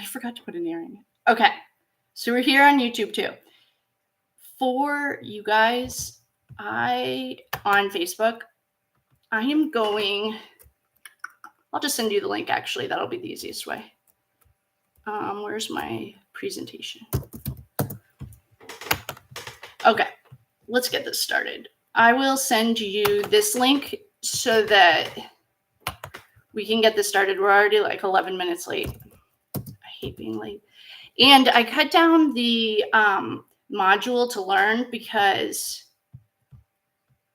forgot to put an earring. Okay. So we're here on YouTube too. For you guys, on Facebook, I am going, I'll just send you the link actually. That'll be the easiest way. Where's my presentation? Okay, let's get this started. I will send you this link so that we can get this started. We're already like 11 minutes late. I hate being late. And I cut down the module to learn because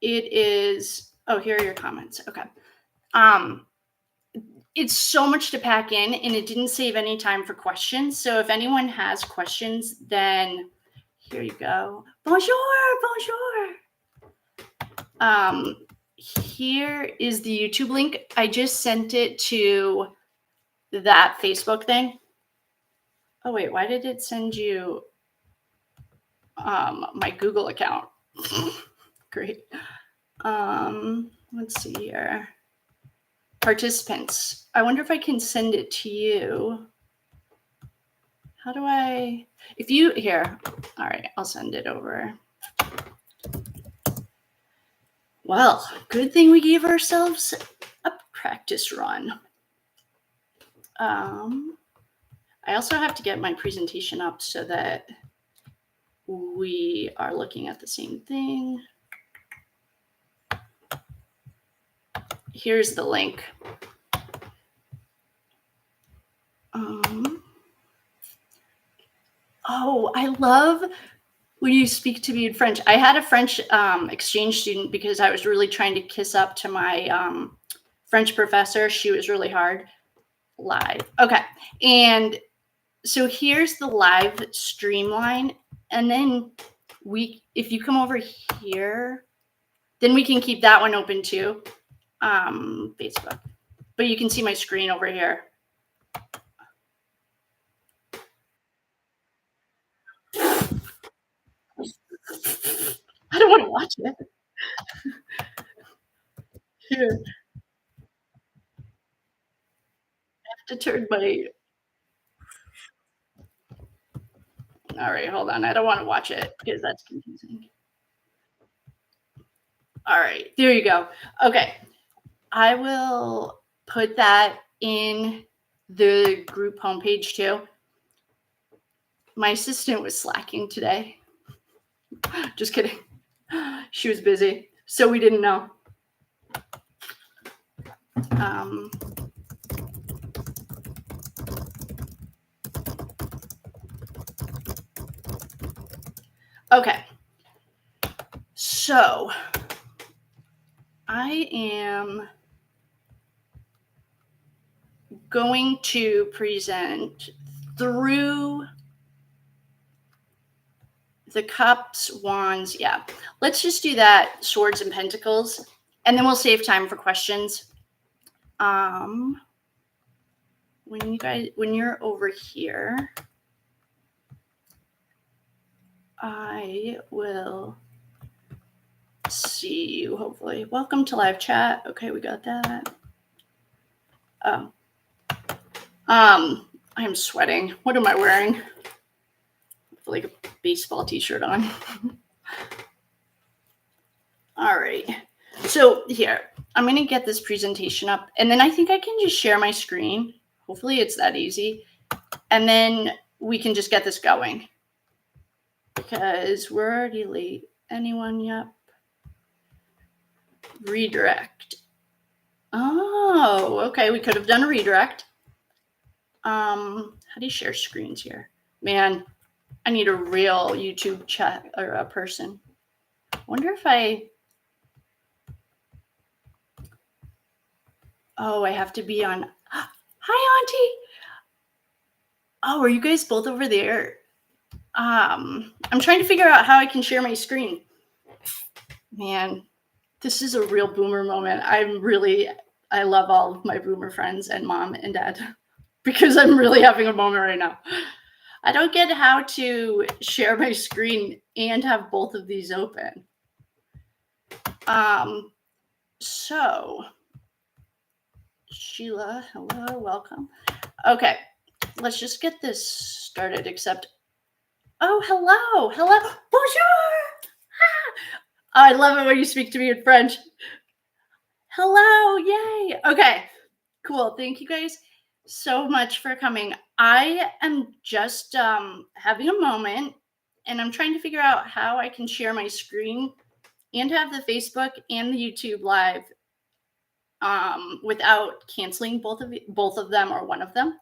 it is, oh, here are your comments. Okay. It's so much to pack in and it didn't save any time for questions. So if anyone has questions, then here you go. Bonjour, bonjour. Here is the YouTube link. I just sent it to that Facebook thing. Oh, wait, why did it send you my Google account? Great. Let's see here. Participants. I wonder if I can send it to you. How do I, if you, here. All right, I'll send it over. Well, good thing we gave ourselves a practice run. I also have to get my presentation up so that we are looking at the same thing. Here's the link. Oh, I love when you speak to me in French. I had a French exchange student because I was really trying to kiss up to my French professor. She was really hard. Live. Okay. And so here's the live streamline. And then if you come over here, then we can keep that one open too. Facebook. But you can see my screen over here. I don't want to watch it. Here. I have to turn my... All right, hold on. I don't want to watch it because that's confusing. All right, there you go. Okay, I will put that in the group homepage too. My assistant was slacking today. Just kidding. She was busy, so we didn't know. Okay, so I am going to present through the cups, wands. Yeah, let's just do that, swords and pentacles, and then we'll save time for questions. When you're over here, I will see you, hopefully. Welcome to live chat. Okay, we got that. Oh. I am sweating. What am I wearing? I have like a baseball t-shirt on. All right. So here, I'm going to get this presentation up, and then I think I can just share my screen. Hopefully it's that easy. And then we can just get this going because we're already late. Anyone? Yep. Redirect. Oh, okay. We could have done a redirect. How do you share screens here? Man, I need a real YouTube chat or a person. I wonder if I have to be on. Hi, Auntie. Oh, are you guys both over there? I'm trying to figure out how I can share my screen. Man, this is a real boomer moment. I love all of my boomer friends and mom and dad because I'm really having a moment right now. I don't get how to share my screen and have both of these open. So Sheila, hello, welcome. Okay, let's just get this started, except, oh, hello, bonjour. I love it when you speak to me in French. Hello, yay. Okay, cool. Thank you guys so much for coming. I am just having a moment, and I'm trying to figure out how I can share my screen and have the Facebook and the YouTube live without canceling both of them or one of them.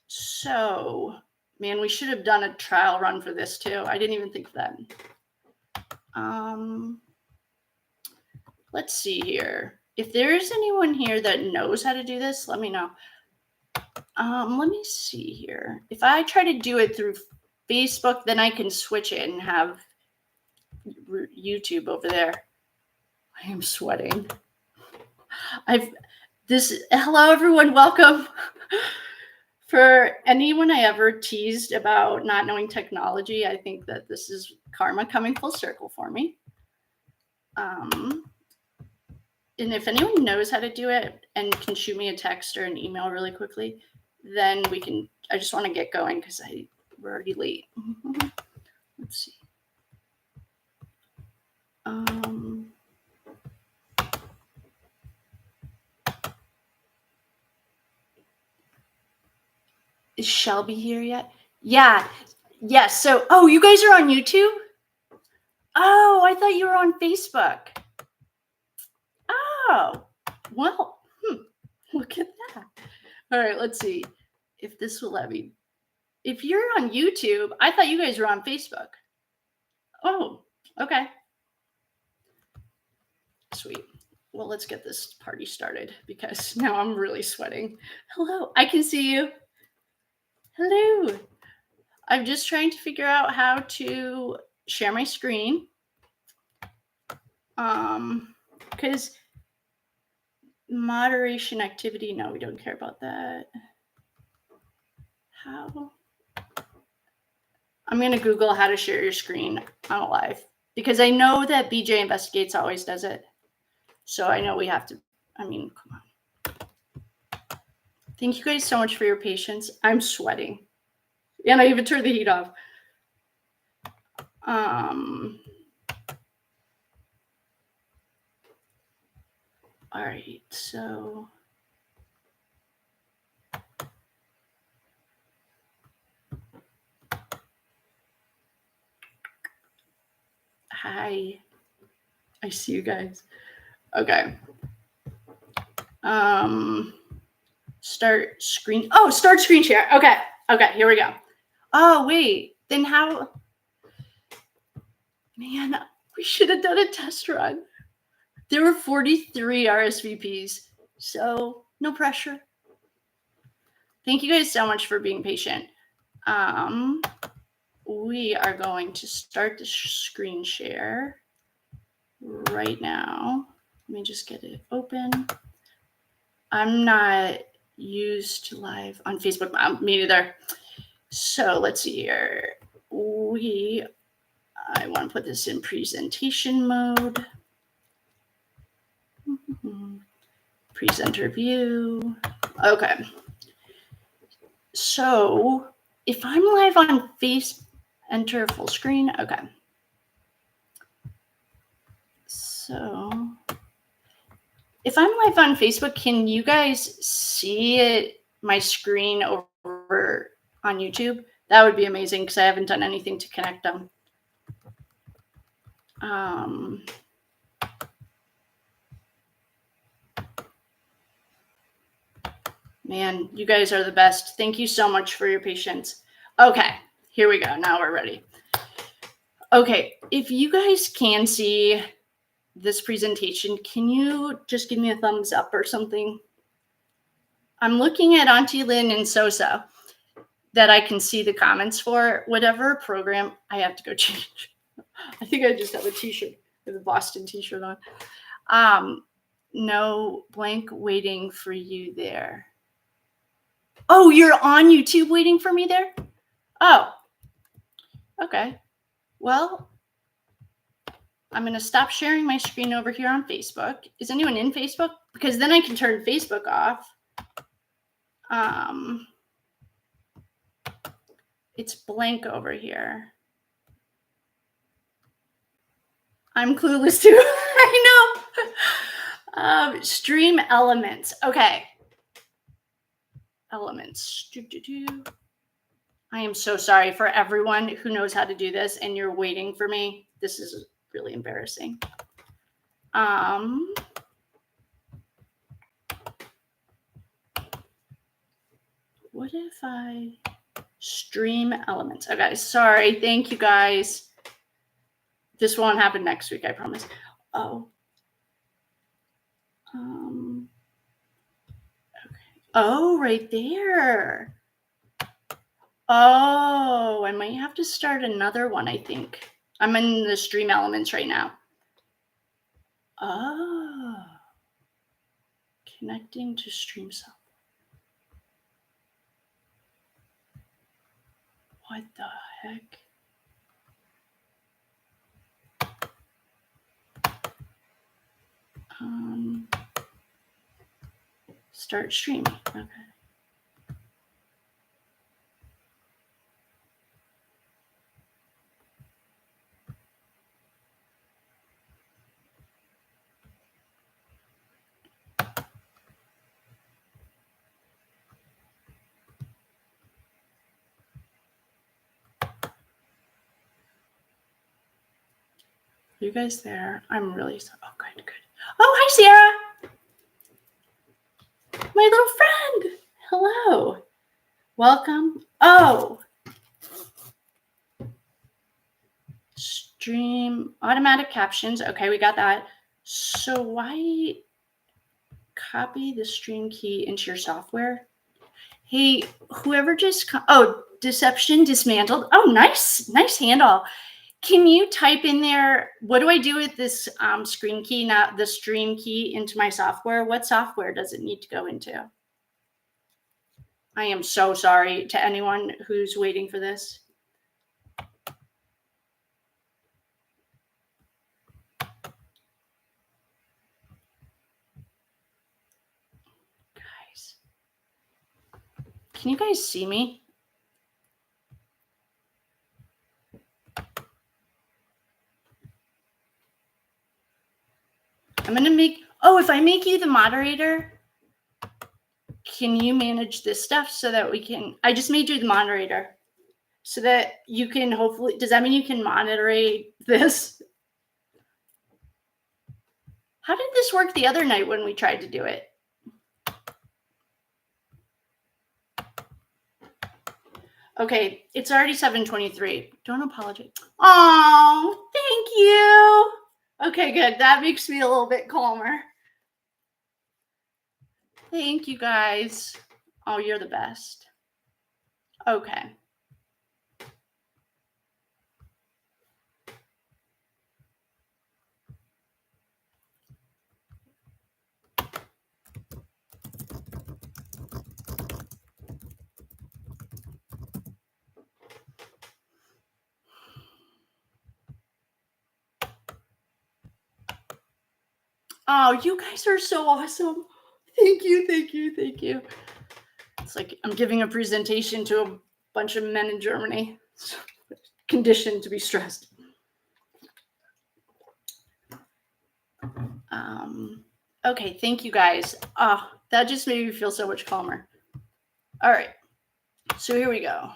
So, man, we should have done a trial run for this too. I didn't even think of that. Let's see here. If there is anyone here that knows how to do this, let me know. Let me see here. If I try to do it through Facebook, then I can switch it and have YouTube over there. I am sweating. Hello everyone, welcome. For anyone I ever teased about not knowing technology, I think that this is karma coming full circle for me. And if anyone knows how to do it and can shoot me a text or an email really quickly, then we can. I just want to get going because we're already late. Let's see. Is Shelby here yet? Yeah. Yes. So, you guys are on YouTube? Oh, I thought you were on Facebook. Oh, well, look at that. All right, let's see if this will let me. If you're on YouTube, I thought you guys were on Facebook. Oh, okay. Sweet. Well, let's get this party started because now I'm really sweating. Hello, I can see you. Hello. I'm just trying to figure out how to share my screen. Because moderation activity, no, we don't care about that. How? I'm going to Google how to share your screen on a live because I know that BJ Investigates always does it. So I know we have to, come on. Thank you guys so much for your patience. I'm sweating. And I even turned the heat off. All right, so. Hi. I see you guys. Okay. Start screen. Oh, start screen share. Okay. Okay, here we go. Oh, wait. Then how? Man, we should have done a test run. There were 43 RSVPs, so no pressure. Thank you guys so much for being patient. We are going to start the screen share right now. Let me just get it open. I'm not used to live on Facebook. Me neither. So let's see here. I want to put this in presentation mode. Presenter view. Okay. So if I'm live on enter full screen. Okay. So if I'm live on Facebook, can you guys see my screen over on YouTube? That would be amazing because I haven't done anything to connect them. Man, you guys are the best. Thank you so much for your patience. Okay, here we go. Now we're ready. Okay, if you guys can see this presentation, can you just give me a thumbs up or something? I'm looking at Auntie Lynn and Sosa that I can see the comments for. Whatever program, I have to go change. I think I just have a t-shirt with a Boston t-shirt on. No blank waiting for you there. Oh, you're on YouTube waiting for me there? Oh, okay. Well, I'm going to stop sharing my screen over here on Facebook. Is anyone in Facebook? Because then I can turn Facebook off. It's blank over here. I'm clueless too. I know. Stream elements. Okay. Elements. I am so sorry for everyone who knows how to do this and you're waiting for me. This is really embarrassing. What if I stream elements? Okay, sorry. Thank you guys. This won't happen next week, I promise. Oh. Okay. Oh, right there. Oh, I might have to start another one, I think. I'm in the stream elements right now. Oh. Connecting to stream software. What the heck? Start streaming. Okay. Are you guys there? I'm really sorry. Oh, good. Oh, hi, Sierra. My little friend. Hello. Welcome. Oh. Stream automatic captions. Okay, we got that. So why copy the stream key into your software? Hey, whoever just deception dismantled. Oh, nice handle. Can you type in there, what do I do with this screen key, not the stream key, into my software? What software does it need to go into? I am so sorry to anyone who's waiting for this. Guys, can you guys see me? I'm going to make, if I make you the moderator, can you manage this stuff so that we can, I just made you the moderator so that you can hopefully, does that mean you can moderate this? How did this work the other night when we tried to do it? Okay, it's already 7:23. Don't apologize. Oh, thank you. Okay, good. That makes me a little bit calmer. Thank you, guys. Oh, you're the best. Okay. Oh, you guys are so awesome. Thank you. It's like I'm giving a presentation to a bunch of men in Germany, conditioned to be stressed. Okay, thank you guys. That just made me feel so much calmer. All right, so here we go.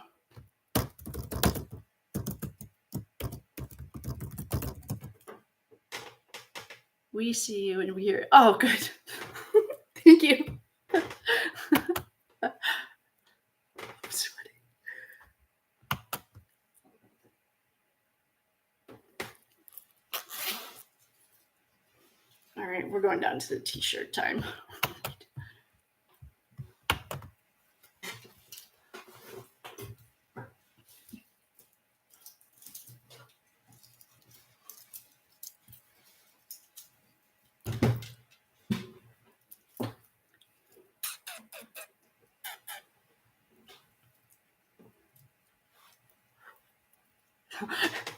We see you and we hear. Oh, good. Thank you. I'm sweating. All right, we're going down to the t-shirt time.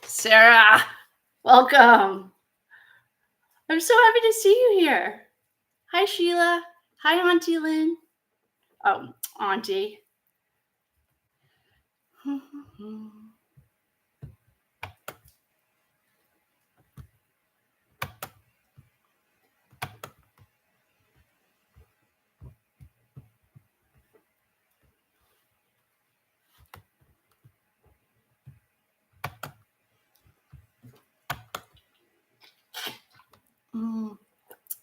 Sarah, welcome. I'm so happy to see you here. Hi, Sheila. Hi, Auntie Lynn. Oh, Auntie.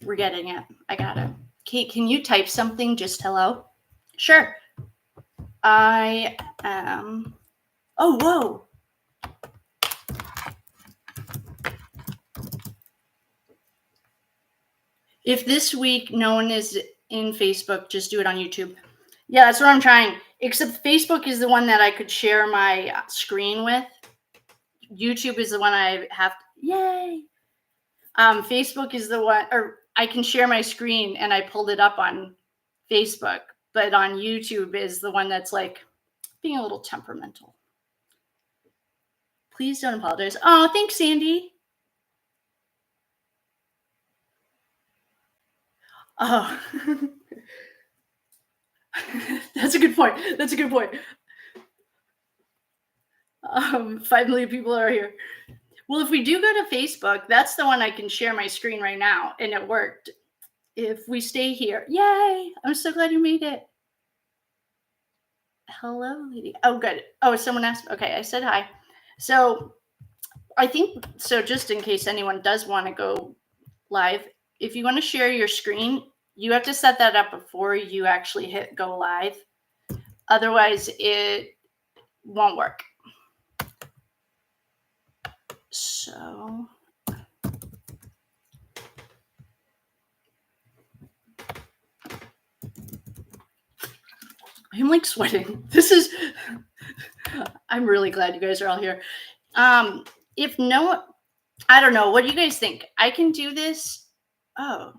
We're getting it. I got it. Kate, can you type something? Just hello? Sure. I am. Oh, whoa. If this week no one is in Facebook, just do it on YouTube. Yeah, that's what I'm trying. Except Facebook is the one that I could share my screen with. YouTube is the one I have. Yay. Facebook is the one, or I can share my screen and I pulled it up on Facebook, but on YouTube is the one that's like being a little temperamental. Please don't apologize. Oh, thanks, Sandy. Oh, that's a good point. That's a good point. 5 million people are here. Well, if we do go to Facebook, that's the one I can share my screen right now, and it worked. If we stay here, yay! I'm so glad you made it. Hello, lady. Oh, good. Oh, someone asked. Okay, I said hi. So I think so. Just in case anyone does want to go live, if you want to share your screen, you have to set that up before you actually hit go live. Otherwise, it won't work. So I'm like sweating. I'm really glad you guys are all here. If no, I don't know. What do you guys think? I can do this. Oh,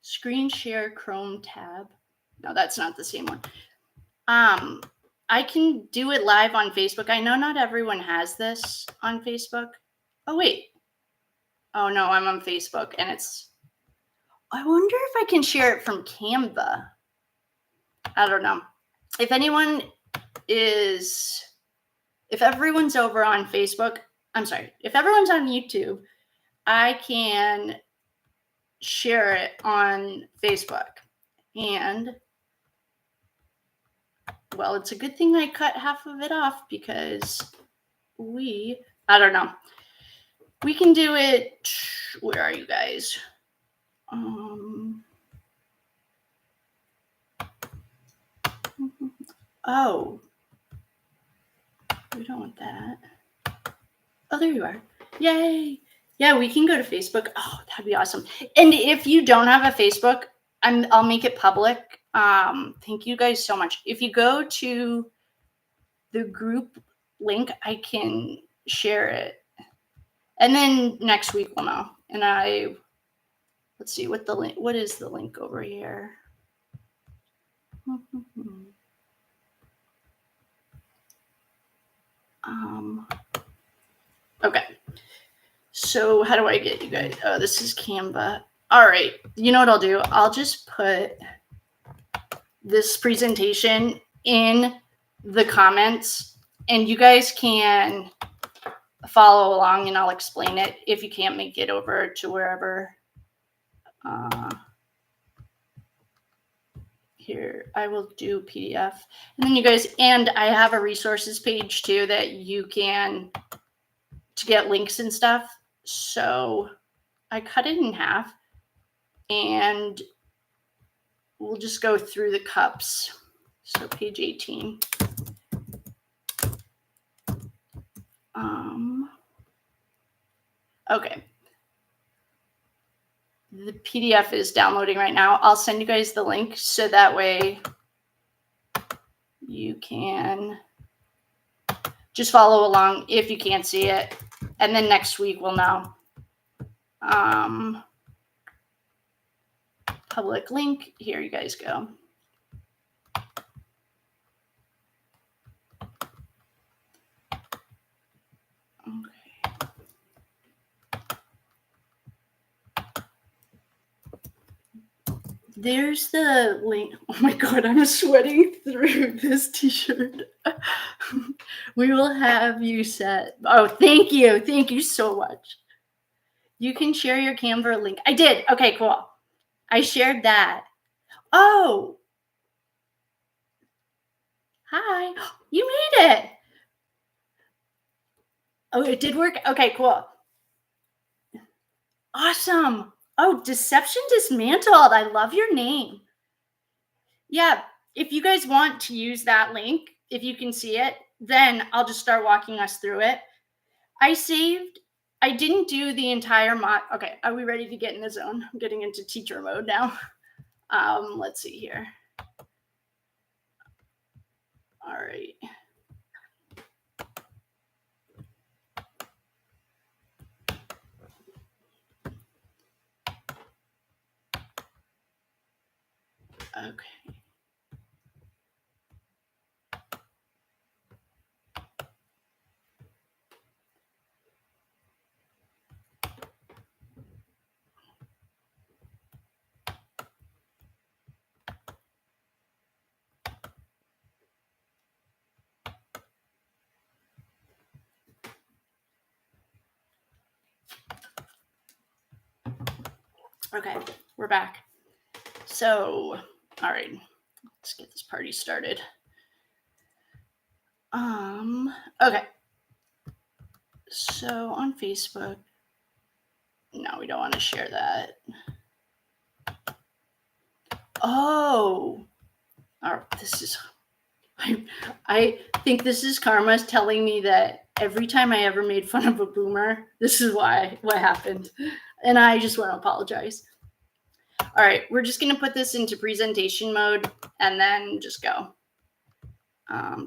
screen share Chrome tab. No, that's not the same one. I can do it live on Facebook. I know not everyone has this on Facebook. Oh, wait. Oh, no, I'm on Facebook and I wonder if I can share it from Canva. I don't know. If everyone's over on Facebook, if everyone's on YouTube, I can share it on Facebook. And, well, it's a good thing I cut half of it off because I don't know. We can do it. Where are you guys? Oh, we don't want that. Oh, there you are. Yay. Yeah, we can go to Facebook. Oh, that'd be awesome. And if you don't have a Facebook, I'll make it public. Thank you guys so much. If you go to the group link, I can share it. And then next week we'll know. And let's see what is the link over here? Okay. So how do I get you guys? Oh, this is Canva. All right. You know what I'll do? I'll just put this presentation in the comments and you guys can follow along and I'll explain it if you can't make it over to wherever. Here, I will do PDF. And then you guys, and I have a resources page too that you can, to get links and stuff. So I cut it in half and we'll just go through the cups. So page 18. Okay. The PDF is downloading right now. I'll send you guys the link so that way you can just follow along if you can't see it. And then next week we'll know. Public link. Here you guys go. There's the link. Oh my God, I'm sweating through this t-shirt. We will have you set. Oh, thank you. Thank you so much. You can share your Canva link. I did. Okay, cool. I shared that. Oh, hi. You made it. Oh, it did work? Okay, cool. Awesome. Oh, Deception Dismantled. I love your name. Yeah, if you guys want to use that link, if you can see it, then I'll just start walking us through it. I didn't do the entire mod. Okay, are we ready to get in the zone? I'm getting into teacher mode now. Let's see here. All right. Okay. Okay, we're back. So, all right, let's get this party started. Okay. So on Facebook, no, we don't want to share that. Oh, this is. I think this is karma telling me that every time I ever made fun of a boomer, this is what happened, and I just want to apologize. All right, we're just going to put this into presentation mode and then just go.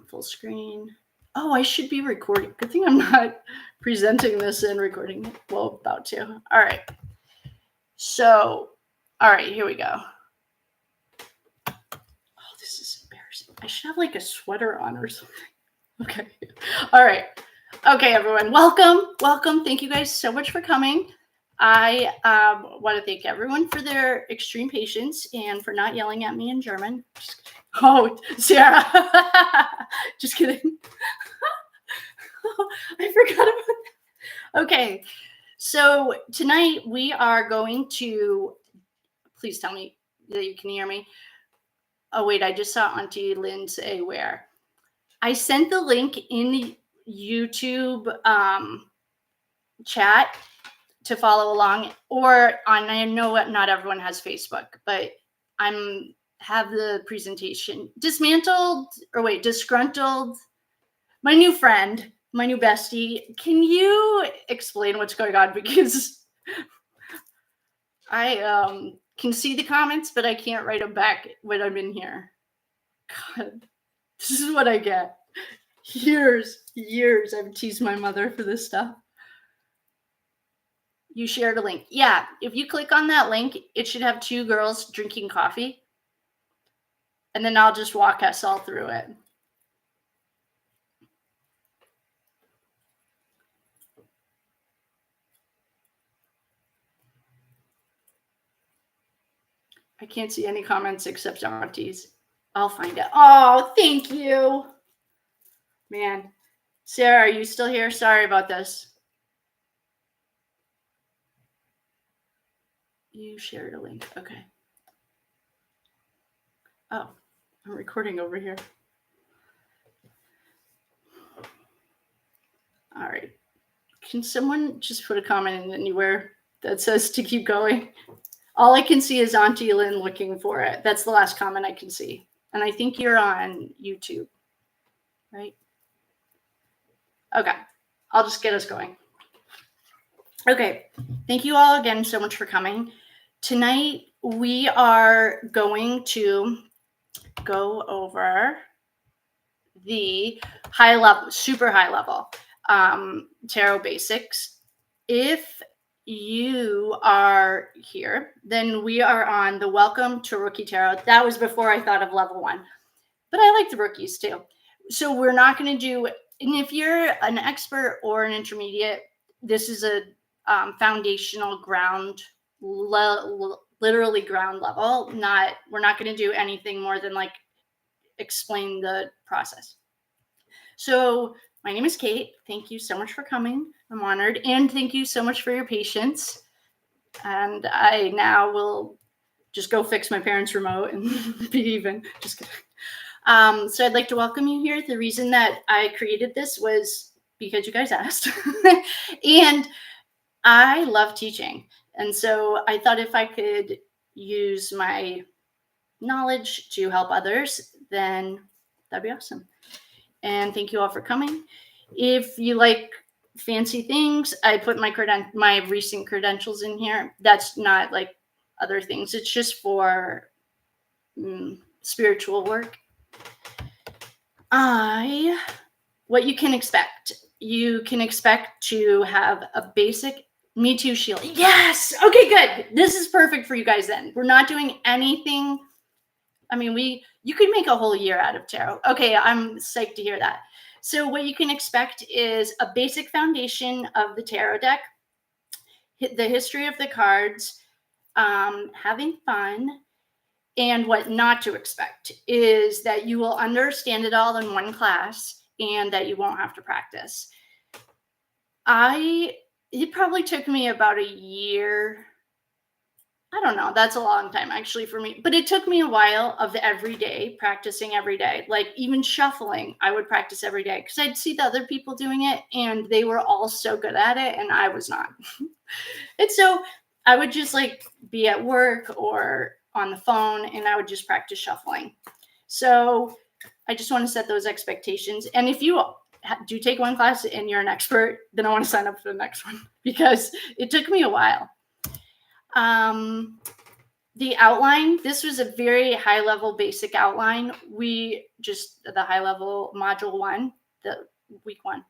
Full screen. Oh, I should be recording. Good thing I'm not presenting this and recording it. Well, about to. All right. So, all right, here we go. Oh, this is embarrassing. I should have like a sweater on or something. Okay. All right. Okay, everyone. Welcome. Thank you guys so much for coming. I want to thank everyone for their extreme patience and for not yelling at me in German. Oh, Sarah. Just kidding. I forgot about that. Okay. So tonight we are going to, please tell me that you can hear me. Oh, wait, I just saw Auntie Lynn say where. I sent the link in the YouTube chat to follow along, or on, I know not everyone has Facebook, but have the presentation. Disgruntled, my new friend, my new bestie. Can you explain what's going on? Because I can see the comments, but I can't write them back when I'm in here. God, this is what I get. Years I've teased my mother for this stuff. You shared a link. Yeah, if you click on that link, it should have two girls drinking coffee. And then I'll just walk us all through it. I can't see any comments except Auntie's. I'll find it. Oh, thank you. Man. Sarah, are you still here? Sorry about this. You shared a link. Okay. Oh, I'm recording over here. All right. Can someone just put a comment in anywhere that says to keep going? All I can see is Auntie Lynn looking for it. That's the last comment I can see. And I think you're on YouTube, right? Okay. I'll just get us going. Okay. Thank you all again so much for coming. Tonight, we are going to go over the high level, super high level tarot basics. If you are here, then we are on the Welcome to Rookie Tarot. That was before I thought of level 1, but I like the rookies too. So we're not going to do, and if you're an expert or an intermediate, this is a foundational ground level literally ground level. We're not going to do anything more than like explain the process. So my name is Kate. Thank you so much for coming. I'm honored. And thank you so much for your patience. And I now will just go fix my parents' remote and be even. Just kidding. So I'd like to welcome you here. The reason that I created this was because you guys asked. And I love teaching. And so I thought if I could use my knowledge to help others, then that'd be awesome. And thank you all for coming. If you like fancy things, I put my recent credentials in here. That's not like other things. It's just for spiritual work. What you can expect. You can expect to have a basic Me Too shield. Yes! Okay, good. This is perfect for you guys then. We're not doing anything. I mean, you could make a whole year out of tarot. Okay, I'm psyched to hear that. So what you can expect is a basic foundation of the tarot deck, the history of the cards, having fun, and what not to expect is that you will understand it all in one class and that you won't have to practice. It probably took me about a year. I don't know. That's a long time actually for me, but it took me a while of every day, practicing every day. Like even shuffling, I would practice every day because I'd see the other people doing it and they were all so good at it and I was not. And so I would just like be at work or on the phone and I would just practice shuffling. So I just want to set those expectations. And if you do take one class and you're an expert, then I want to sign up for the next one because it took me a while. The outline, this was a very high level basic outline. The high level module 1, the week 1.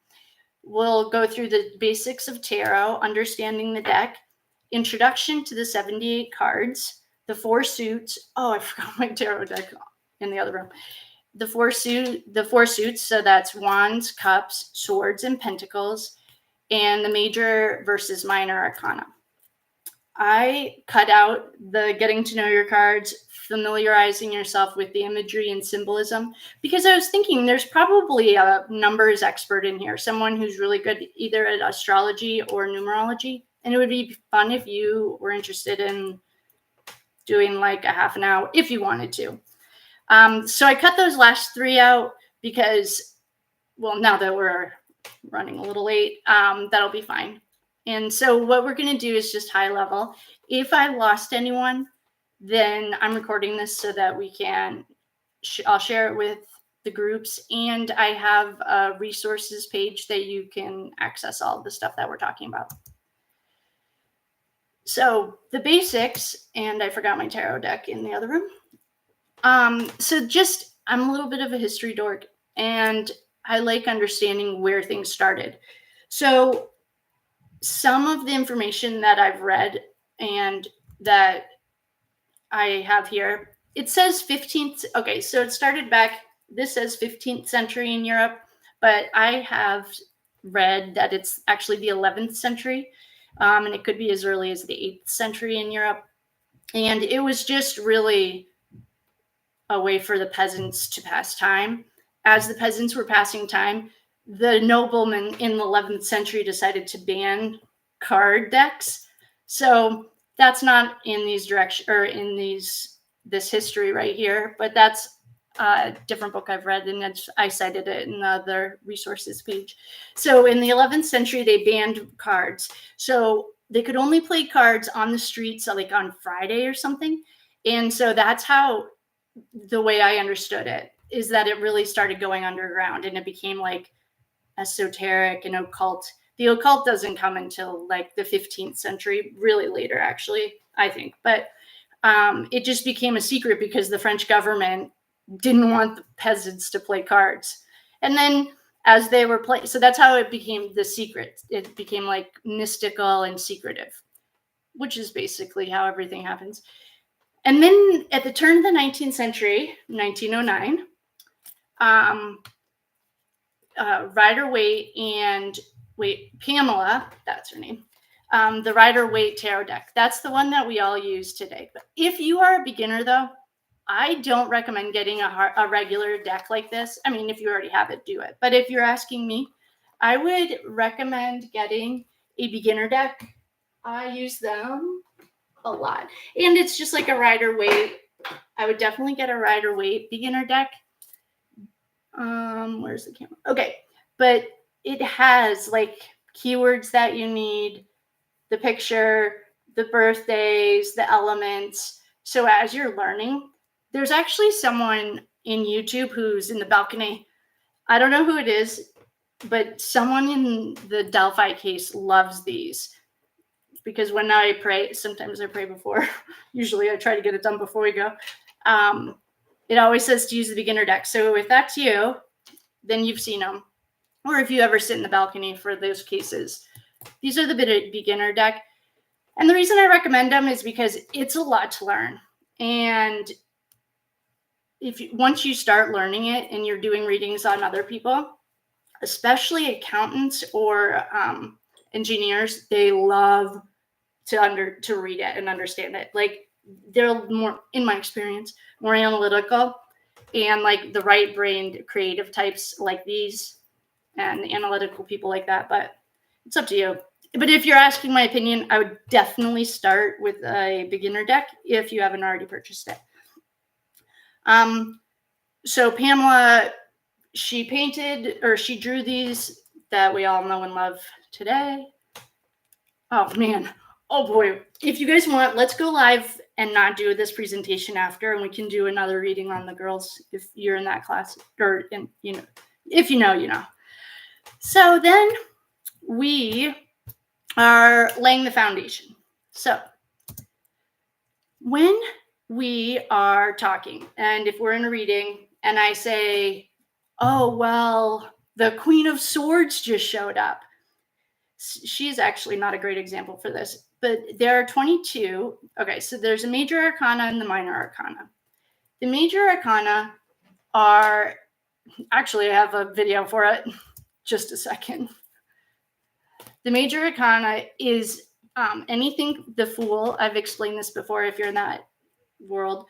We'll go through the basics of tarot, understanding the deck, introduction to the 78 cards, the 4 suits. Oh, I forgot my tarot deck in the other room. The four suits, so that's wands, cups, swords, and pentacles, and the major versus minor arcana. I cut out the getting to know your cards, familiarizing yourself with the imagery and symbolism, because I was thinking there's probably a numbers expert in here, someone who's really good either at astrology or numerology. And it would be fun if you were interested in doing like a half an hour if you wanted to. So I cut those last 3 out because, well, now that we're running a little late, that'll be fine. And so what we're going to do is just high level. If I lost anyone, then I'm recording this so that we can, I'll share it with the groups. And I have a resources page that you can access all of the stuff that we're talking about. So the basics, and I forgot my tarot deck in the other room. So just, I'm a little bit of a history dork and I like understanding where things started. So some of the information that I've read and that I have here, it says 15th. Okay, so it started back, this says 15th century in Europe, but I have read that it's actually the 11th century, and it could be as early as the 8th century in Europe. And it was just really a way for the peasants to pass time. As the peasants were passing time, the noblemen in the 11th century decided to ban card decks. So that's not in these this history right here, but that's a different book I've read, and I cited it in the other resources page. So in the 11th century, they banned cards. So they could only play cards on the streets, like on Friday or something. And so that's how, the way I understood it, is that it really started going underground and it became like esoteric and occult. The occult doesn't come until like the 15th century, really later, actually, I think. But it just became a secret because the French government didn't want the peasants to play cards. And then as they were playing, so that's how it became the secret. It became like mystical and secretive, which is basically how everything happens. And then at the turn of the 19th century, 1909, Rider Waite and Pamela, that's her name, The Rider-Waite Tarot deck. That's the one that we all use today. But if you are a beginner, though, I don't recommend getting a regular deck like this. I mean, if you already have it, do it. But if you're asking me, I would recommend getting a beginner deck. I use them a lot. And it's just like a Rider-Waite. I would definitely get a Rider-Waite beginner deck. Where's the camera? Okay. But it has like keywords that you need, the picture, the birthdays, the elements. So as you're learning, there's actually someone in YouTube who's in the balcony. I don't know who it is, but someone in the Delphi case loves these. Because when I pray, sometimes I pray before. Usually I try to get it done before we go. It always says to use the beginner deck. So if that's you, then you've seen them. Or if you ever sit in the balcony for those cases. These are the beginner deck. And the reason I recommend them is because it's a lot to learn. And once you start learning it and you're doing readings on other people, especially accountants or engineers, they love to read it and understand it. Like they're more, in my experience, more analytical, and like the right-brained creative types like these and analytical people like that. But it's up to you. But if you're asking my opinion, I would definitely start with a beginner deck if you haven't already purchased it. So Pamela, she drew these that we all know and love today. Oh man, oh boy. If you guys want, let's go live and not do this presentation after, and we can do another reading on the girls if you're in that class, or if you know. So then we are laying the foundation. So when we are talking, and if we're in a reading and I say, oh, well, the Queen of Swords just showed up. She's actually not a great example for this, but there are 22. Okay, so there's a Major Arcana and the Minor Arcana. The Major Arcana are, actually, I have a video for it. Just a second. The Major Arcana is anything, the Fool. I've explained this before if you're in that world.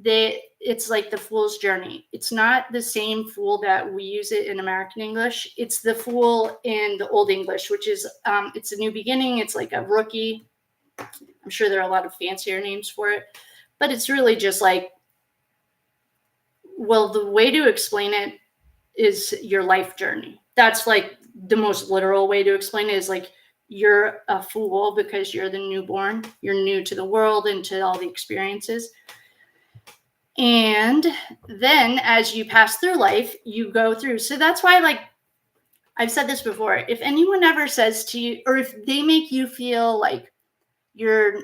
It's like the Fool's Journey. It's not the same Fool that we use it in American English. It's the Fool in the Old English, which is, it's a new beginning. It's like a rookie. I'm sure there are a lot of fancier names for it, but it's really just like, well, the way to explain it is your life journey. That's like the most literal way to explain it, is like you're a fool because you're the newborn. You're new to the world and to all the experiences. And then as you pass through life, you go through. So that's why, like, I've said this before, if anyone ever says to you, or if they make you feel like you're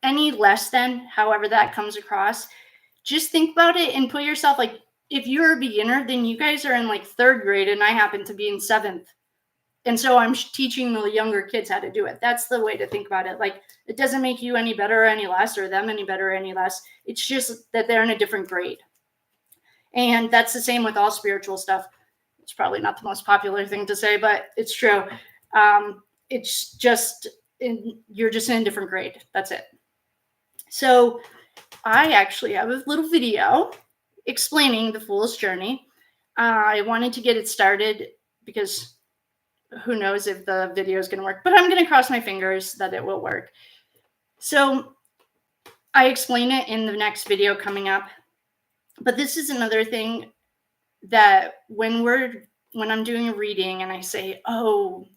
any less than, however that comes across, just think about it and put yourself, like, if you're a beginner, then you guys are in like 3rd grade and I happen to be in 7th. And so I'm teaching the younger kids how to do it. That's the way to think about it. Like, it doesn't make you any better or any less, or them any better or any less. It's just that they're in a different grade. And that's the same with all spiritual stuff. It's probably not the most popular thing to say, but it's true. It's just, you're just in a different grade. That's it. So I actually have a little video explaining the Fool's Journey. I wanted to get it started because who knows if the video is going to work, but I'm going to cross my fingers that it will work. So I explain it in the next video coming up. But this is another thing that when I'm doing a reading and I say, oh,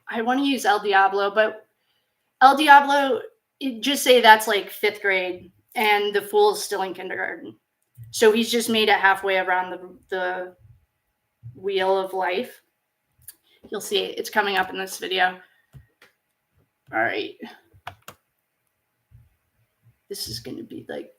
I want to use El Diablo, but El Diablo, just say that's like 5th grade and the Fool is still in kindergarten. So he's just made it halfway around the wheel of life. You'll see it. It's coming up in this video. All right. This is going to be like,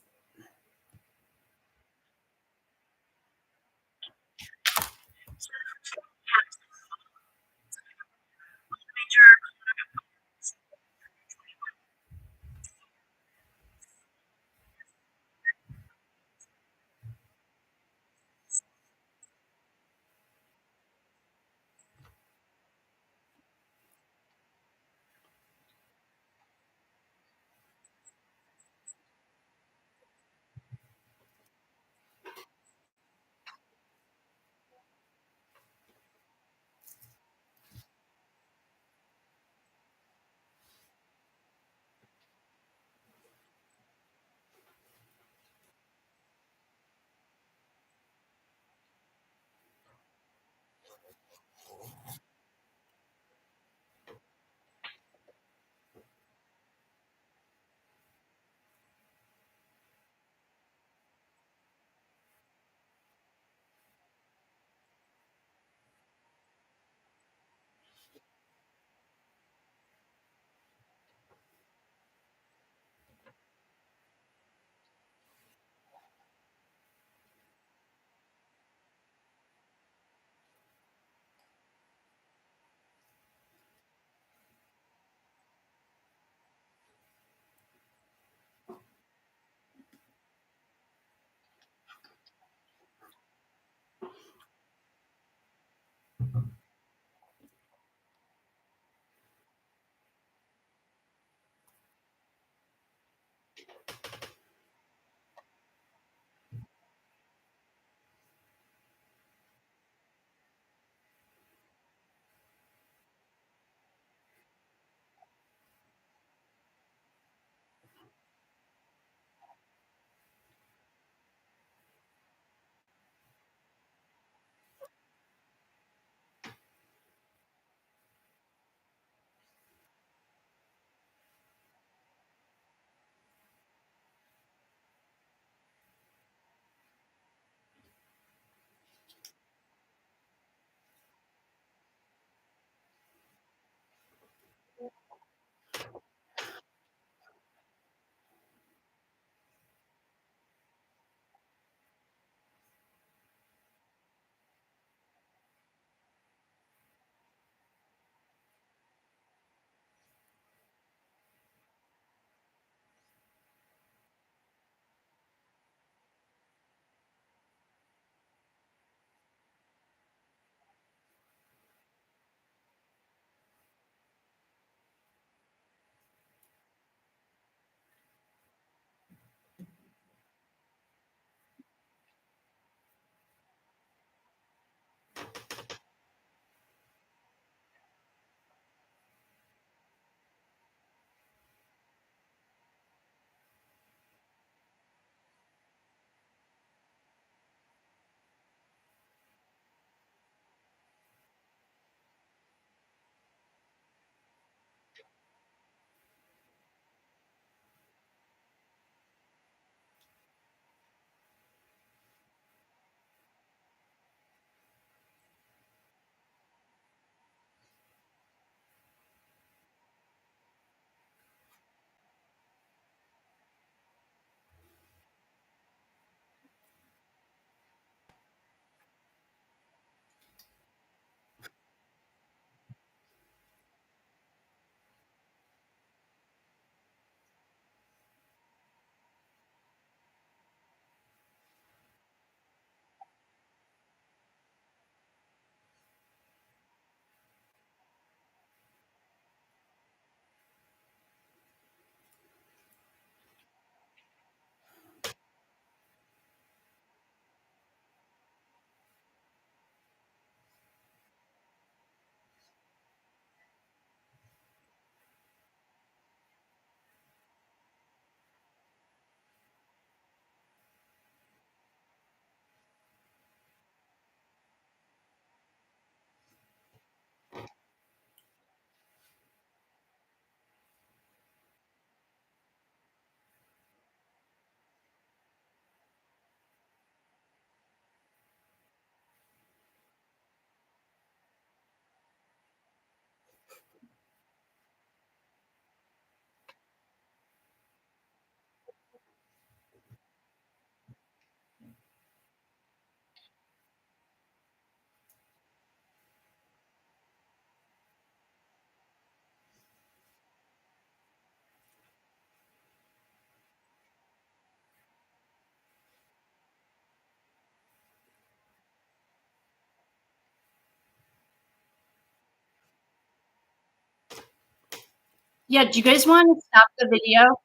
Yeah, do you guys want to stop the video?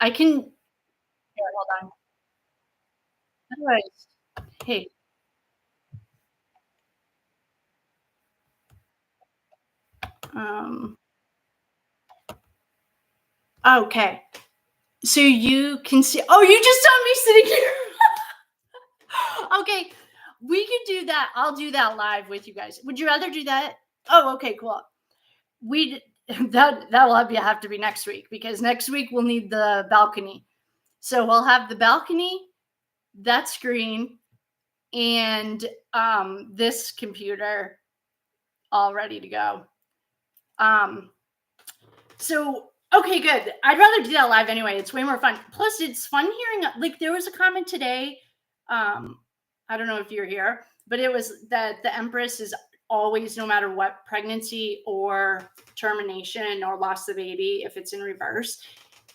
I can. Here, hold on. Otherwise, hey, um, okay. So you can see. Oh, you just saw me sitting here. Okay, we could do that. I'll do that live with you guys. Would you rather do that? Oh, okay, cool. We that'll have to be next week because next week we'll need the balcony. So we'll have the balcony, that screen, and this computer all ready to go. Um, so okay, good. I'd rather do that live anyway. It's way more fun. Plus, it's fun hearing. Like there was a comment today. Um, I don't know if you're here, but it was that the Empress is always, no matter what, pregnancy or termination or loss of baby, if it's in reverse.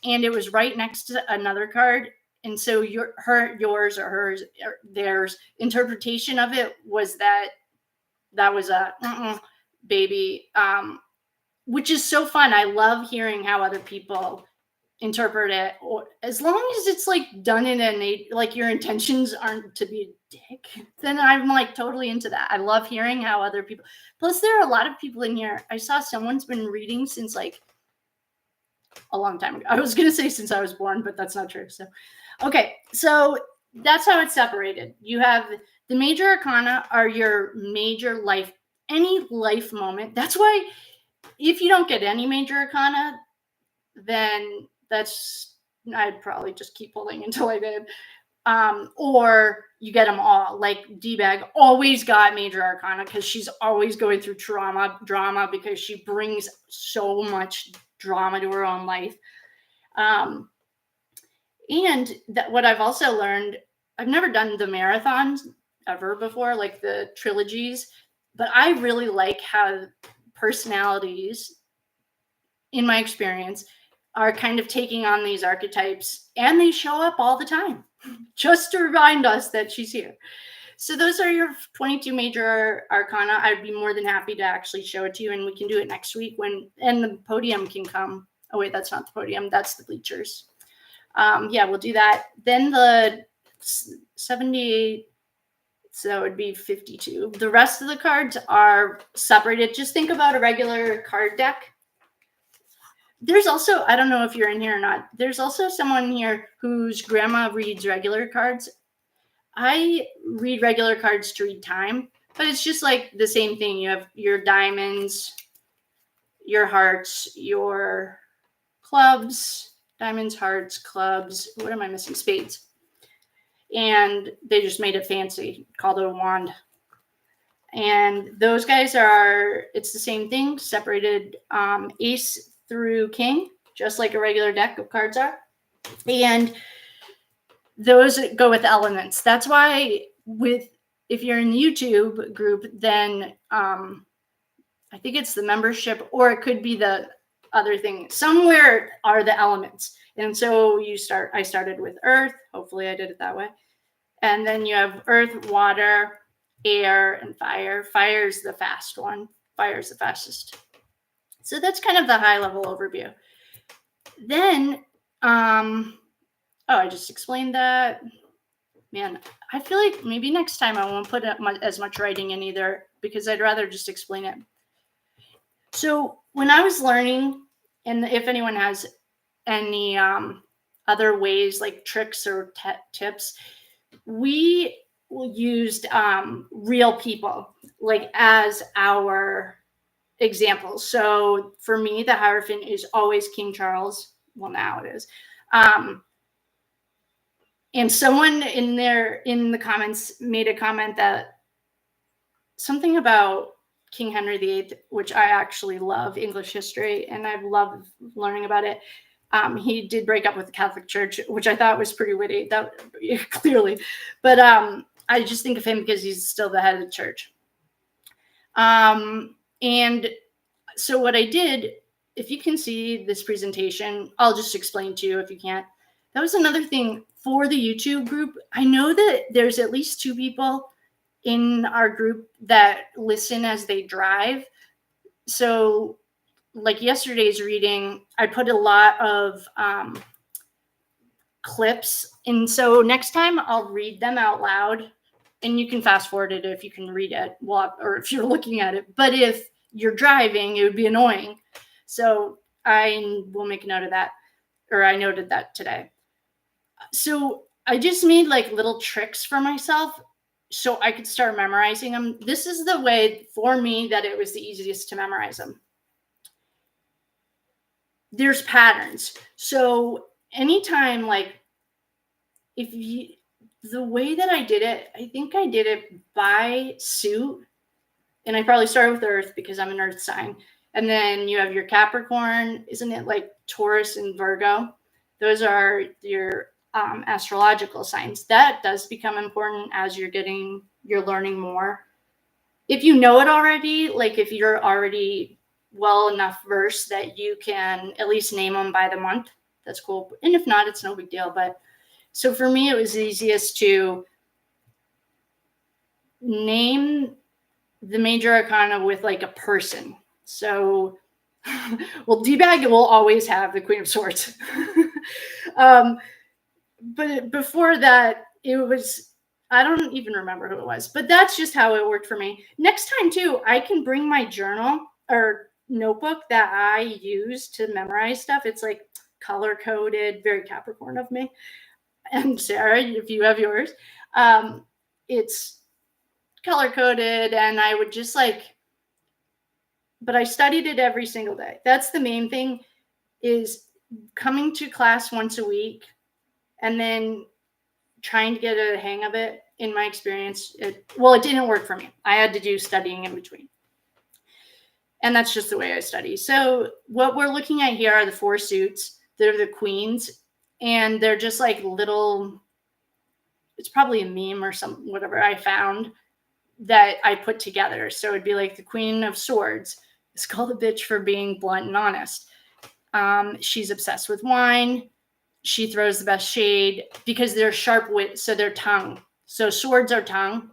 And it was right next to another card. And so yours or hers or theirs interpretation of it was that that was a baby, which is so fun. I love hearing how other people interpret it, or as long as it's like done in like your intentions aren't to be a dick, then I'm like totally into that. I love hearing how other people, plus there are a lot of people in here. I saw someone's been reading since like a long time ago. I was going to say since I was born, but that's not true. So, okay. So that's how it's separated. You have the major arcana are your major life, any life moment. That's why if you don't get any major arcana, then I'd probably just keep pulling until I did. Or you get them all. Like D-Bag always got major arcana because she's always going through drama because she brings so much drama to her own life. And that what I've also learned, I've never done the marathons ever before, like the trilogies, but I really like how personalities, in my experience, are kind of taking on these archetypes, and they show up all the time just to remind us that she's here. So those are your 22 major arcana. I'd be more than happy to actually show it to you, and we can do it next week and the podium can come. Oh wait, that's not the podium, that's the bleachers. Yeah, we'll do that. Then the 78, so it would be 52. The rest of the cards are separated. Just think about a regular card deck. There's also, I don't know if you're in here or not, there's also someone here whose grandma reads regular cards. I read regular cards to read time, but it's just like the same thing. You have your diamonds, your hearts, your clubs, diamonds, hearts, clubs. What am I missing? Spades. And they just made it fancy, called it a wand. And those guys it's the same thing, separated ace through king, just like a regular deck of cards are. And those go with elements. That's why if you're in the YouTube group, then I think it's the membership, or it could be the other thing. Somewhere are the elements. And so I started with earth. Hopefully I did it that way. And then you have earth, water, air, and fire. Fire is the fast one. Fire is the fastest. So that's kind of the high level overview. Then, I just explained that. Man, I feel like maybe next time I won't put as much writing in either, because I'd rather just explain it. So when I was learning, and if anyone has any other ways, like tricks or tips, we used real people like as our examples. So for me, the Hierophant is always King Charles. Well, now it is. And someone in the comments made a comment that something about King Henry VIII, which I actually love English history, and I've loved learning about it. He did break up with the Catholic Church, which I thought was pretty witty, clearly. But I just think of him because he's still the head of the church. And so what I did, if you can see this presentation, I'll just explain to you if you can't. That was another thing for the YouTube group. I know that there's at least 2 people in our group that listen as they drive. So like yesterday's reading, I put a lot of clips. And so next time I'll read them out loud, and you can fast forward it if you can read it, or if you're looking at it. But if you're driving, it would be annoying. So I will make a note of that, or I noted that today. So I just made like little tricks for myself so I could start memorizing them. This is the way for me that it was the easiest to memorize them. There's patterns. So anytime, like, the way that I did it, I think I did it by suit. And I probably started with Earth because I'm an Earth sign. And then you have your Capricorn, isn't it like Taurus and Virgo? Those are your astrological signs. That does become important as you're learning more. If you know it already, like if you're already well enough versed that you can at least name them by the month, that's cool. And if not, it's no big deal. But so for me, it was easiest to name the Major Arcana with like a person. So, well, D-bag will always have the Queen of Swords. But before that, it was, I don't even remember who it was, but that's just how it worked for me. Next time, too, I can bring my journal or notebook that I use to memorize stuff. It's like color coded, very Capricorn of me. And Sarah, if you have yours, it's color coded, and I would just like, but I studied it every single day. That's the main thing, is coming to class once a week and then trying to get a hang of it. In my experience, it didn't work for me. I had to do studying in between. And that's just the way I study. So what we're looking at here are the 4 suits. They're the queens, and they're just like little, it's probably a meme or some whatever I found that I put together. So it'd be like the Queen of Swords is called a bitch for being blunt and honest. She's obsessed with wine. She throws the best shade because they're sharp wit, so they're tongue. So swords are tongue.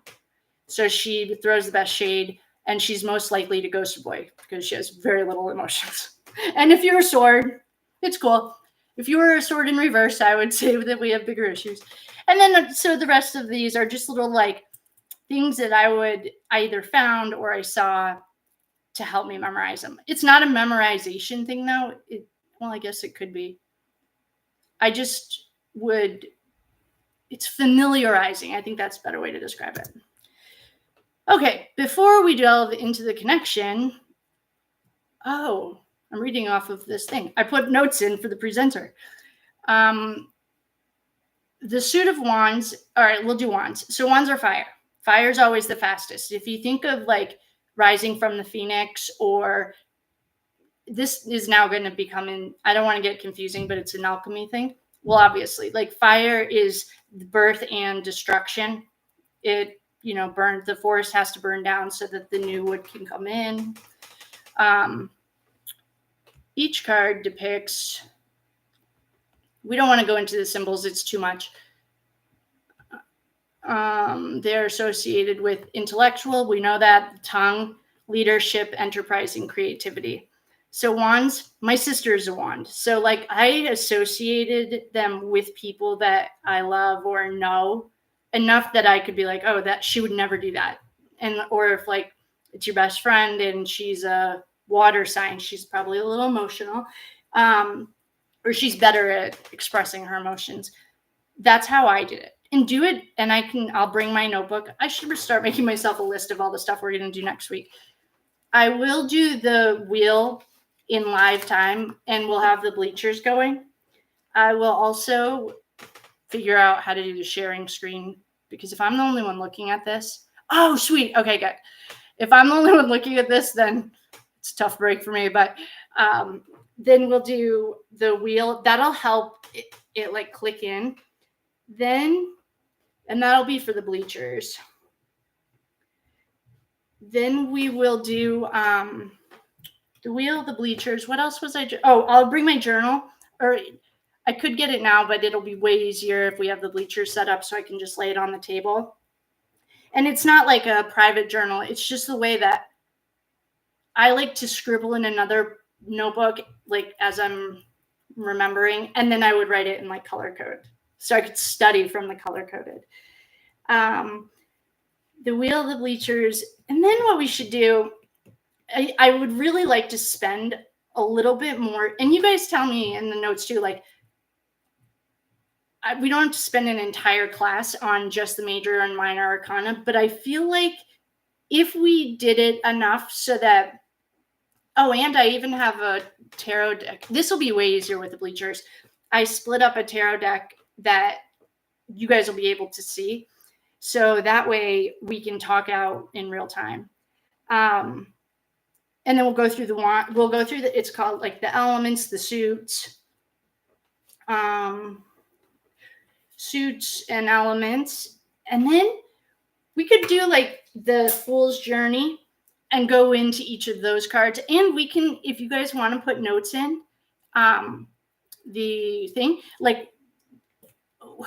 So she throws the best shade, and she's most likely to ghost a boy because she has very little emotions. And if you're a sword, it's cool. If you were a sword in reverse, I would say that we have bigger issues. And then, so the rest of these are just little like things that I either found or I saw to help me memorize them. It's not a memorization thing, though. Well, I guess it could be. I just would, it's familiarizing. I think that's a better way to describe it. Okay, before we delve into the connection, I'm reading off of this thing. I put notes in for the presenter. The suit of wands, all right, we'll do wands. So wands are fire. Fire is always the fastest. If you think of like rising from the phoenix, or this is now going to become I don't want to get confusing, but it's an alchemy thing. Well, obviously, like fire is birth and destruction. It, burns, the forest has to burn down so that the new wood can come in. Each card depicts, we don't want to go into the symbols, it's too much. They're associated with intellectual, we know that, tongue, leadership, enterprise, and creativity. So wands, my sister is a wand. So like I associated them with people that I love or know enough that I could be like, oh, that she would never do that. And, or if like it's your best friend and she's a water sign, she's probably a little emotional, or she's better at expressing her emotions. That's how I did it. And do it, and I'll bring my notebook. I should start making myself a list of all the stuff we're going to do next week. I will do the wheel in live time, and we'll have the bleachers going. I will also figure out how to do the sharing screen, because if I'm the only one looking at this, oh, sweet. Okay, good. If I'm the only one looking at this, then it's a tough break for me, but then we'll do the wheel. That'll help it like click in. Then, and that'll be for the bleachers. Then we will do the wheel, the bleachers. What else was I? I'll bring my journal, or I could get it now, but it'll be way easier if we have the bleachers set up so I can just lay it on the table. And it's not like a private journal. It's just the way that I like to scribble in another notebook, like as I'm remembering, and then I would write it in like color code, so I could study from the color coded. The wheel, the bleachers, and then what we should do, I would really like to spend a little bit more, and you guys tell me in the notes too, like we don't have to spend an entire class on just the major and minor arcana, but I feel like if we did it enough so that, and I even have a tarot deck. This will be way easier with the bleachers. I split up a tarot deck that you guys will be able to see. So that way we can talk out in real time. And then we'll go through it's called like the elements, the suits, suits and elements. And then we could do like the Fool's Journey and go into each of those cards. And we can, if you guys want to put notes in, the thing, like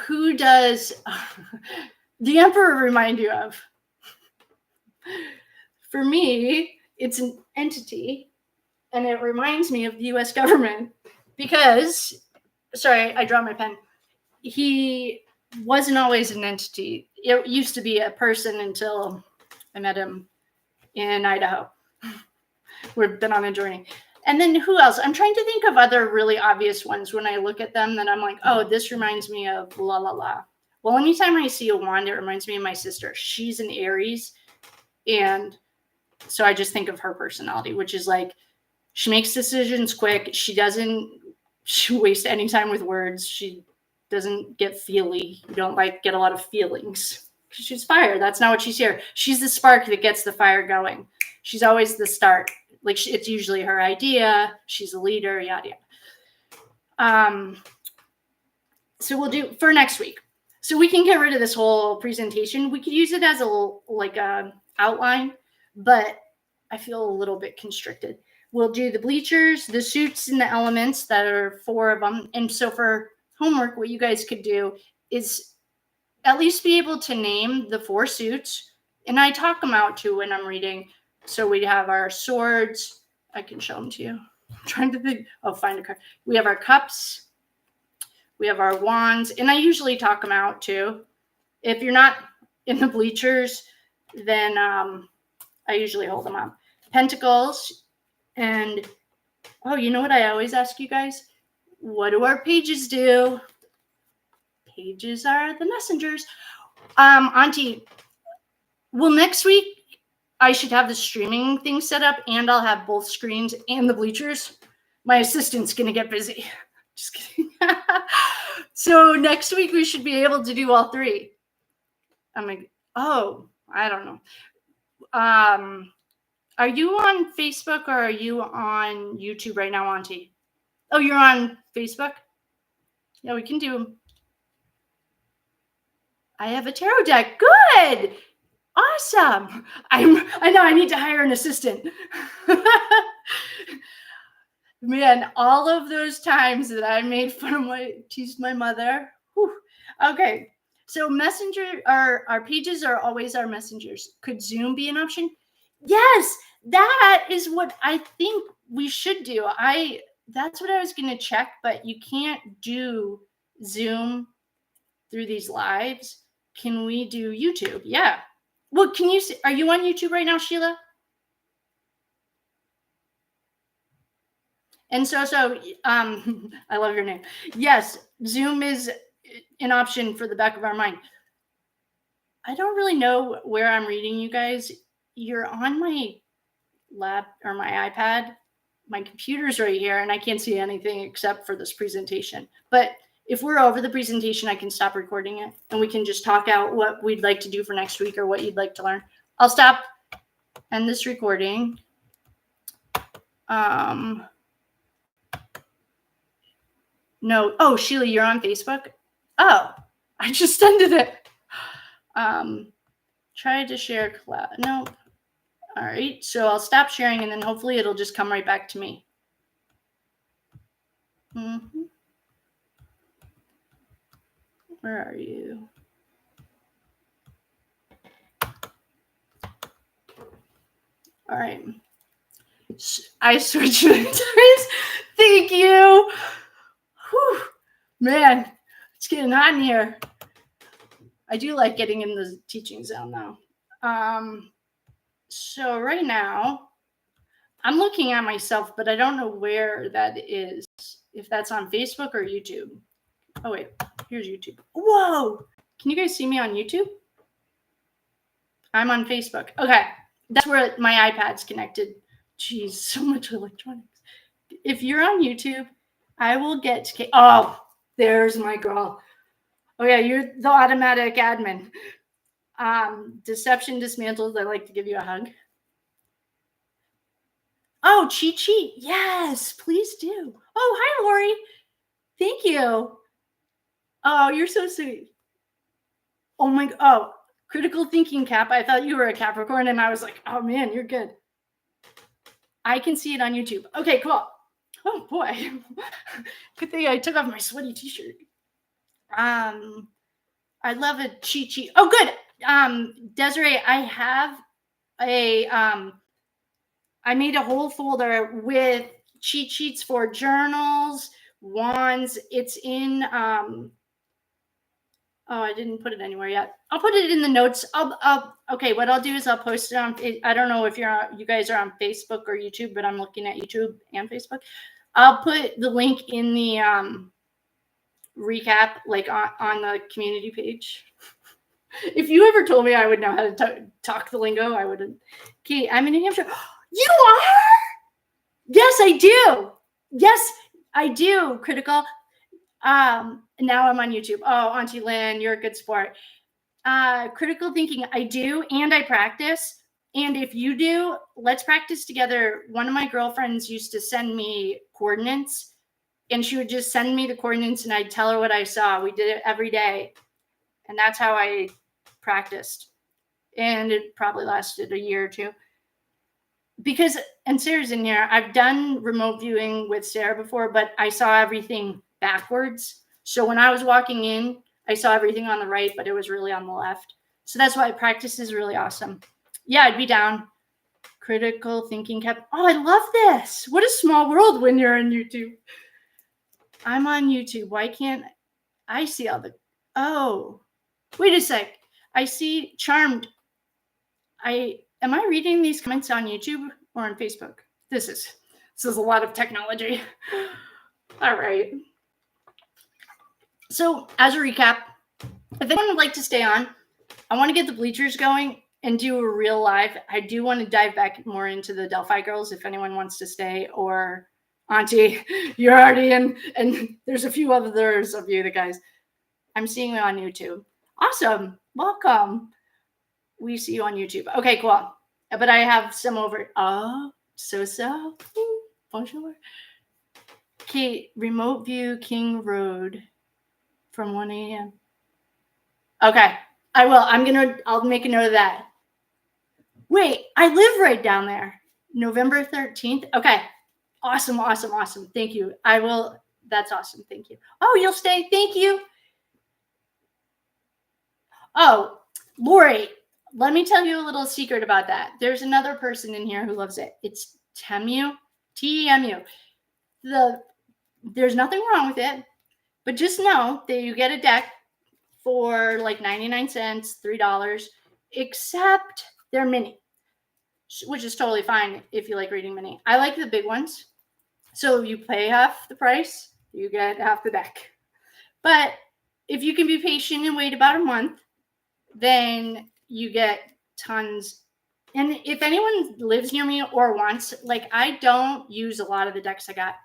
who does the Emperor remind you of? For me, it's an entity, and it reminds me of the US government because, sorry, I dropped my pen. He wasn't always an entity. It used to be a person until I met him in Idaho. We've been on a journey. And then who else? I'm trying to think of other really obvious ones when I look at them that I'm like, oh, this reminds me of la la la. Well, anytime I see a wand, it reminds me of my sister. She's an Aries. And so I just think of her personality, which is like, she makes decisions quick. She doesn't waste any time with words. She doesn't get feely. You don't like get a lot of feelings. She's fire. That's not what she's here. She's the spark that gets the fire going. She's always the start. Like it's usually her idea. She's a leader, yada yada. So we'll do for next week. So we can get rid of this whole presentation. We could use it as a outline, but I feel a little bit constricted. We'll do the bleachers, the suits, and the elements. That are 4 of them. And so for homework, what you guys could do is at least be able to name the 4 suits. And I talk them out too when I'm reading. So we have our swords. I can show them to you. I'm trying to think. Oh, find a card. We have our cups. We have our wands. And I usually talk them out too. If you're not in the bleachers, then I usually hold them up. Pentacles. And, oh, you know what I always ask you guys? What do our pages do? Pages are the messengers. Auntie, well, next week, I should have the streaming thing set up, and I'll have both screens and the bleachers. My assistant's going to get busy. Just kidding. So next week, we should be able to do all 3. I'm like, oh, I don't know. Are you on Facebook or are you on YouTube right now, Auntie? Oh, you're on Facebook? Yeah, we can do. I have a tarot deck. Good. Awesome. I know I need to hire an assistant. Man, all of those times that I made fun of teased my mother. Whew. Okay. So our pages are always our messengers. Could Zoom be an option? Yes, that is what I think we should do. That's what I was going to check, but you can't do Zoom through these lives. Can we do YouTube? Yeah. Well, are you on YouTube right now, Sheila? And so, I love your name. Yes, Zoom is an option for the back of our mind. I don't really know where I'm reading you guys. You're on my lap or my iPad. My computer's right here, and I can't see anything except for this presentation. But if we're over the presentation, I can stop recording it, and we can just talk out what we'd like to do for next week or what you'd like to learn. I'll stop end this recording. No. Oh, Sheila, you're on Facebook? Oh, I just ended it. Try to share cloud. Nope. All right. So I'll stop sharing and then hopefully it'll just come right back to me. Mm-hmm. Where are you? All right. I switched times. Thank you. Whew. Man, it's getting hot in here. I do like getting in the teaching zone though. So right now, I'm looking at myself, but I don't know where that is. If that's on Facebook or YouTube. Oh wait, here's YouTube. Whoa! Can you guys see me on YouTube? I'm on Facebook. Okay, that's where my iPad's connected. Jeez, so much electronics. If you're on YouTube, I will get to. Oh, there's my girl. Oh yeah, you're the automatic admin. Deception dismantled. I'd like to give you a hug. Oh, cheat sheet. Yes, please do. Oh, hi, Lori. Thank you. Oh, you're so sweet. Oh my. Oh, critical thinking Cap. I thought you were a Capricorn, and I was like, oh man, you're good. I can see it on YouTube. Okay, cool. Oh boy. Good thing I took off my sweaty t-shirt. I love a cheat sheet. Oh, good. Desiree, I have I made a whole folder with cheat sheets for journals, wands. It's in oh, I didn't put it anywhere yet. I'll put it in the notes. Okay, what I'll do is I'll post it on, I don't know if you guys are on Facebook or YouTube, but I'm looking at YouTube and Facebook. I'll put the link in the recap, like on the community page. If you ever told me I would know how to talk the lingo, I wouldn't. Okay, I'm in New Hampshire. You are? Yes, I do. Yes, I do. Critical. Now I'm on YouTube. Oh, Auntie Lynn, you're a good sport. Critical thinking, I do, and I practice. And if you do, let's practice together. One of my girlfriends used to send me coordinates, and she would just send me the coordinates, and I'd tell her what I saw. We did it every day, and that's how I practiced. And it probably lasted a year or two. Because, and Sarah's in here, I've done remote viewing with Sarah before, but I saw everything backwards. So when I was walking in, I saw everything on the right, but it was really on the left. So that's why practice is really awesome. Yeah, I'd be down. Critical thinking kept. Oh, I love this. What a small world when you're on YouTube. I'm on YouTube. Why can't I see all the. Oh, wait a sec. I see Charmed. Am I reading these comments on YouTube or on Facebook? This is a lot of technology. All right. So as a recap, if anyone would like to stay on, I want to get the bleachers going and do a real live. I do want to dive back more into the Delphi girls if anyone wants to stay, or Auntie, you're already in, and there's a few others of you, the guys. I'm seeing you on YouTube. Awesome. Welcome. We see you on YouTube. Okay, cool. But I have some over. Oh, so. Bonjour. Okay, remote view King Road from 1 a.m. Okay, I will. I'll make a note of that. Wait, I live right down there. November 13th. Okay, awesome. Thank you. I will. That's awesome. Thank you. Oh, you'll stay. Thank you. Oh, Lori, let me tell you a little secret about that. There's another person in here who loves it. It's Temu, Temu. There's nothing wrong with it, but just know that you get a deck for like 99 cents, $3, except they're mini, which is totally fine if you like reading mini. I like the big ones. So you pay half the price, you get half the deck. But if you can be patient and wait about a month, then you get tons. And if anyone lives near me or wants, like, I don't use a lot of the decks I got.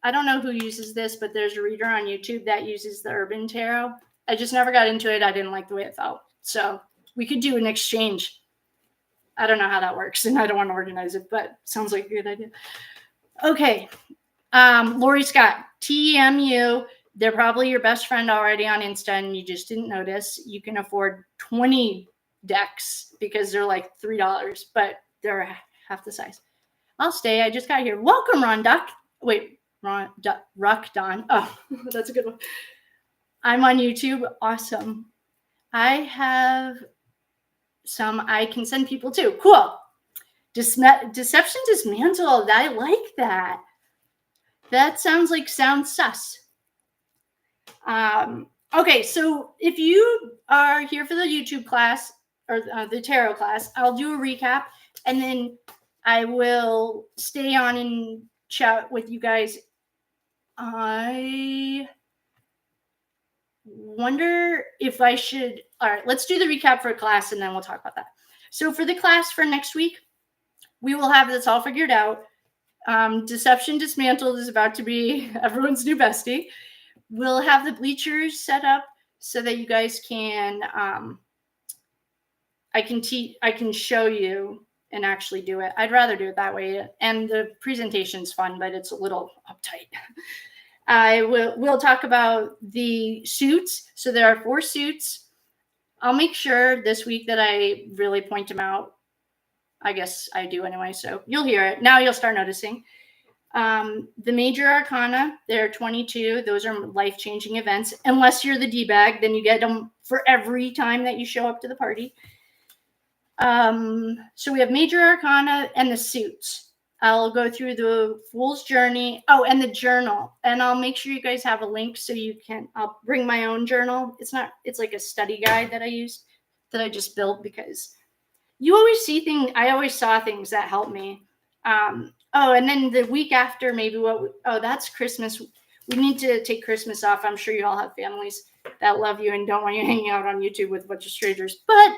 I don't know who uses this, but there's a reader on YouTube that uses the Urban Tarot. I just never got into it. I didn't like the way it felt. So we could do an exchange. I don't know how that works, and I don't want to organize it, but sounds like a good idea. Okay. Lori Scott, TMU. They're probably your best friend already on Insta, and you just didn't notice. You can afford 20 decks because they're like $3, but they're half the size. I'll stay. I just got here. Welcome, Ron Duck. Wait, Ruck Don. Oh, that's a good one. I'm on YouTube. Awesome. I have some I can send people to. Cool. Deception dismantled. I like that. That sounds sus. Okay, so if you are here for the YouTube class or the tarot class, I'll do a recap, and then I will stay on and chat with you guys. I wonder if I should. All right, let's do the recap for class, and then we'll talk about that. So for the class for next week, we will have this all figured out. Deception Dismantled is about to be everyone's new bestie. We'll have the bleachers set up so that you guys can, I can show you and actually do it. I'd rather do it that way. And the presentation's fun, but it's a little uptight. We'll talk about the suits. So there are 4 suits. I'll make sure this week that I really point them out. I guess I do anyway, so you'll hear it. Now you'll start noticing. The Major Arcana, there are 22. Those are life-changing events. Unless you're the D-bag, then you get them for every time that you show up to the party. So we have Major Arcana and the suits. I'll go through the Fool's Journey. Oh, and the journal. And I'll make sure you guys have a link so you can, I'll bring my own journal. It's like a study guide that I use, that I just built because you always see things. I always saw things that help me. And then the week after, maybe that's Christmas. We need to take Christmas off. I'm sure you all have families that love you and don't want you hanging out on YouTube with a bunch of strangers. But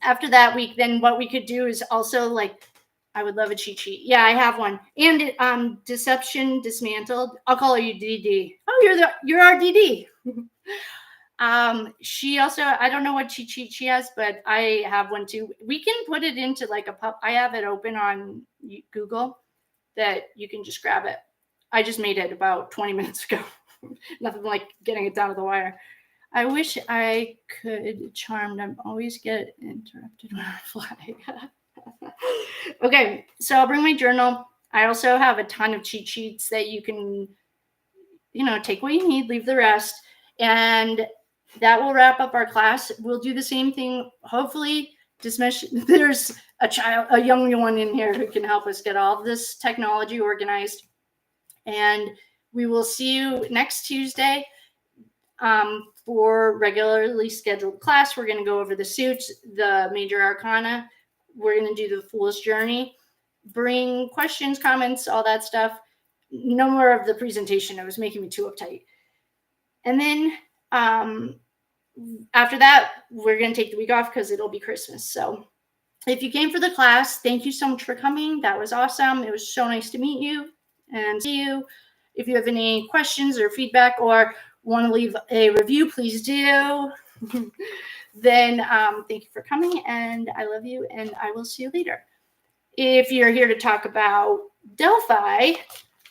after that week, then what we could do is also like, I would love a cheat sheet. Yeah, I have one. And Deception Dismantled. I'll call you DD. Oh, you're our DD. She also, I don't know what cheat sheet she has, but I have one too. We can put it into like I have it open on Google that you can just grab it. I just made it about 20 minutes ago. Nothing like getting it down to the wire. I wish I could charmed. I always get interrupted when I fly. Okay, so I'll bring my journal. I also have a ton of cheat sheets that you can, take what you need, leave the rest. And that will wrap up our class. We'll do the same thing. Hopefully, there's a young one in here who can help us get all of this technology organized. And we will see you next Tuesday for regularly scheduled class. We're going to go over the suits, the Major Arcana. We're going to do the Fool's Journey. Bring questions, comments, all that stuff. No more of the presentation. It was making me too uptight. And then after that, we're going to take the week off because it'll be Christmas. So if you came for the class, thank you so much for coming. That was awesome. It was so nice to meet you and see you. If you have any questions or feedback or want to leave a review, please do. Then thank you for coming, and I love you, and I will see you later. If you're here to talk about Delphi,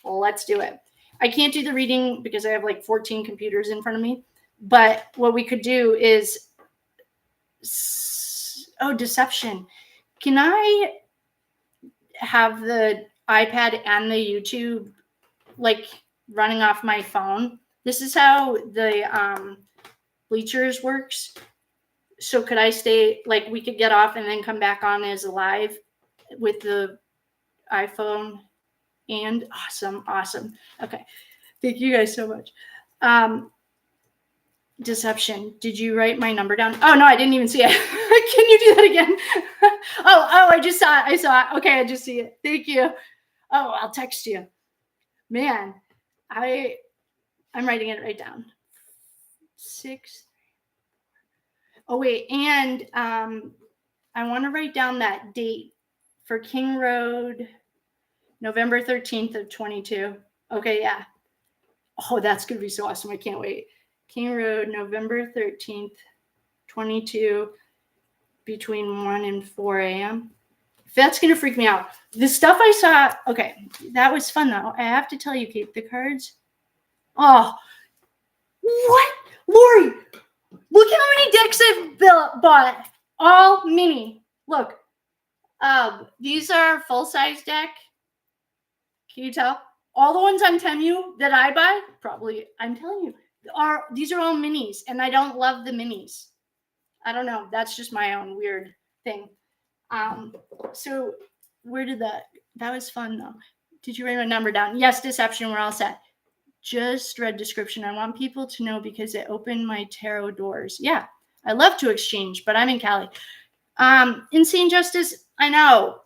let's do it. I can't do the reading because I have like 14 computers in front of me, but what we could do is, deception. Can I have the iPad and the YouTube like running off my phone? This is how the Bleachers works. So could I stay, like we could get off and then come back on as live with the iPhone? And awesome. Okay. Thank you guys so much. Deception. Did you write my number down? Oh, no, I didn't even see it. Can you do that again? oh, I just saw it. I saw it. Okay, I just see it. Thank you. Oh, I'll text you. Man, I'm writing it right down. 6. Oh, wait. And I want to write down that date for King Road, November 13th of 22. Okay, yeah. Oh, that's going to be so awesome. I can't wait. King Road, November 13th, 22, between 1 and 4 a.m. That's going to freak me out. The stuff I saw, okay, that was fun, though. I have to tell you, Kate, the cards. Oh, what? Lori, look how many decks I've bought. All mini. Look. These are full-size deck. Can you tell? All the ones on Temu that I buy, probably, I'm telling you, these are all minis, and I don't love the minis. I don't know. That's just my own weird thing. So where did that was fun, though. Did you write my number down? Yes, Deception, we're all set. Just read description. I want people to know because it opened my tarot doors. Yeah, I love to exchange, but I'm in Cali. Insane Justice, I know.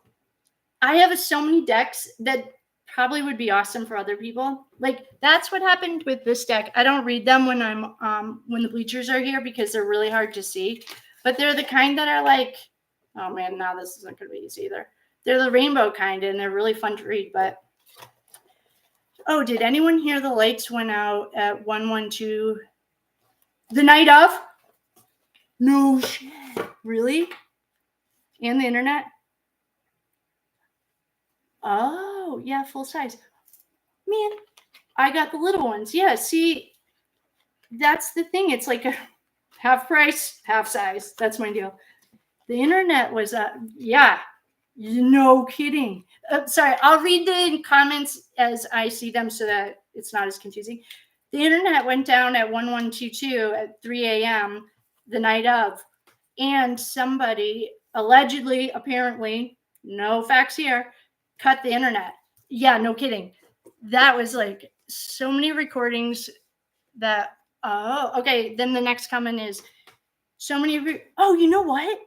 I have so many decks that probably would be awesome for other people. Like, that's what happened with this deck. I don't read them when when the Bleachers are here because they're really hard to see. But they're the kind that are like, oh man, now this isn't going to be easy either. They're the rainbow kind, and they're really fun to read. But oh, did anyone hear the lights went out at 112 the night of? No shit. Really? And the internet? Oh, yeah, full size. Man, I got the little ones. Yeah, see, that's the thing. It's like a half price, half size. That's my deal. The internet was, yeah, no kidding. Sorry, I'll read the comments as I see them so that it's not as confusing. The internet went down at 1122 at 3 a.m. the night of. and somebody allegedly, apparently, no facts here, cut the internet. Yeah, no kidding. That was like so many recordings that, oh, okay. Then the next comment is so many, oh, you know what?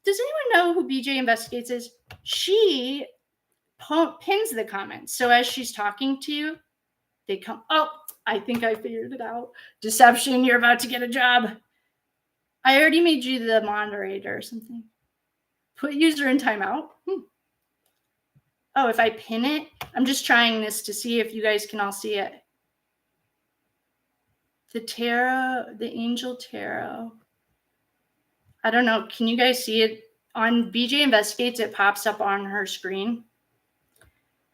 Does anyone know who BJ Investigates is? She pins the comments. So as she's talking to you, they come, oh, I think I figured it out. Deception, you're about to get a job. I already made you the moderator or something. Put user in timeout. Oh, if I pin it, I'm just trying this to see if you guys can all see it. The tarot, the angel tarot. I don't know. Can you guys see it? On BJ Investigates, it pops up on her screen.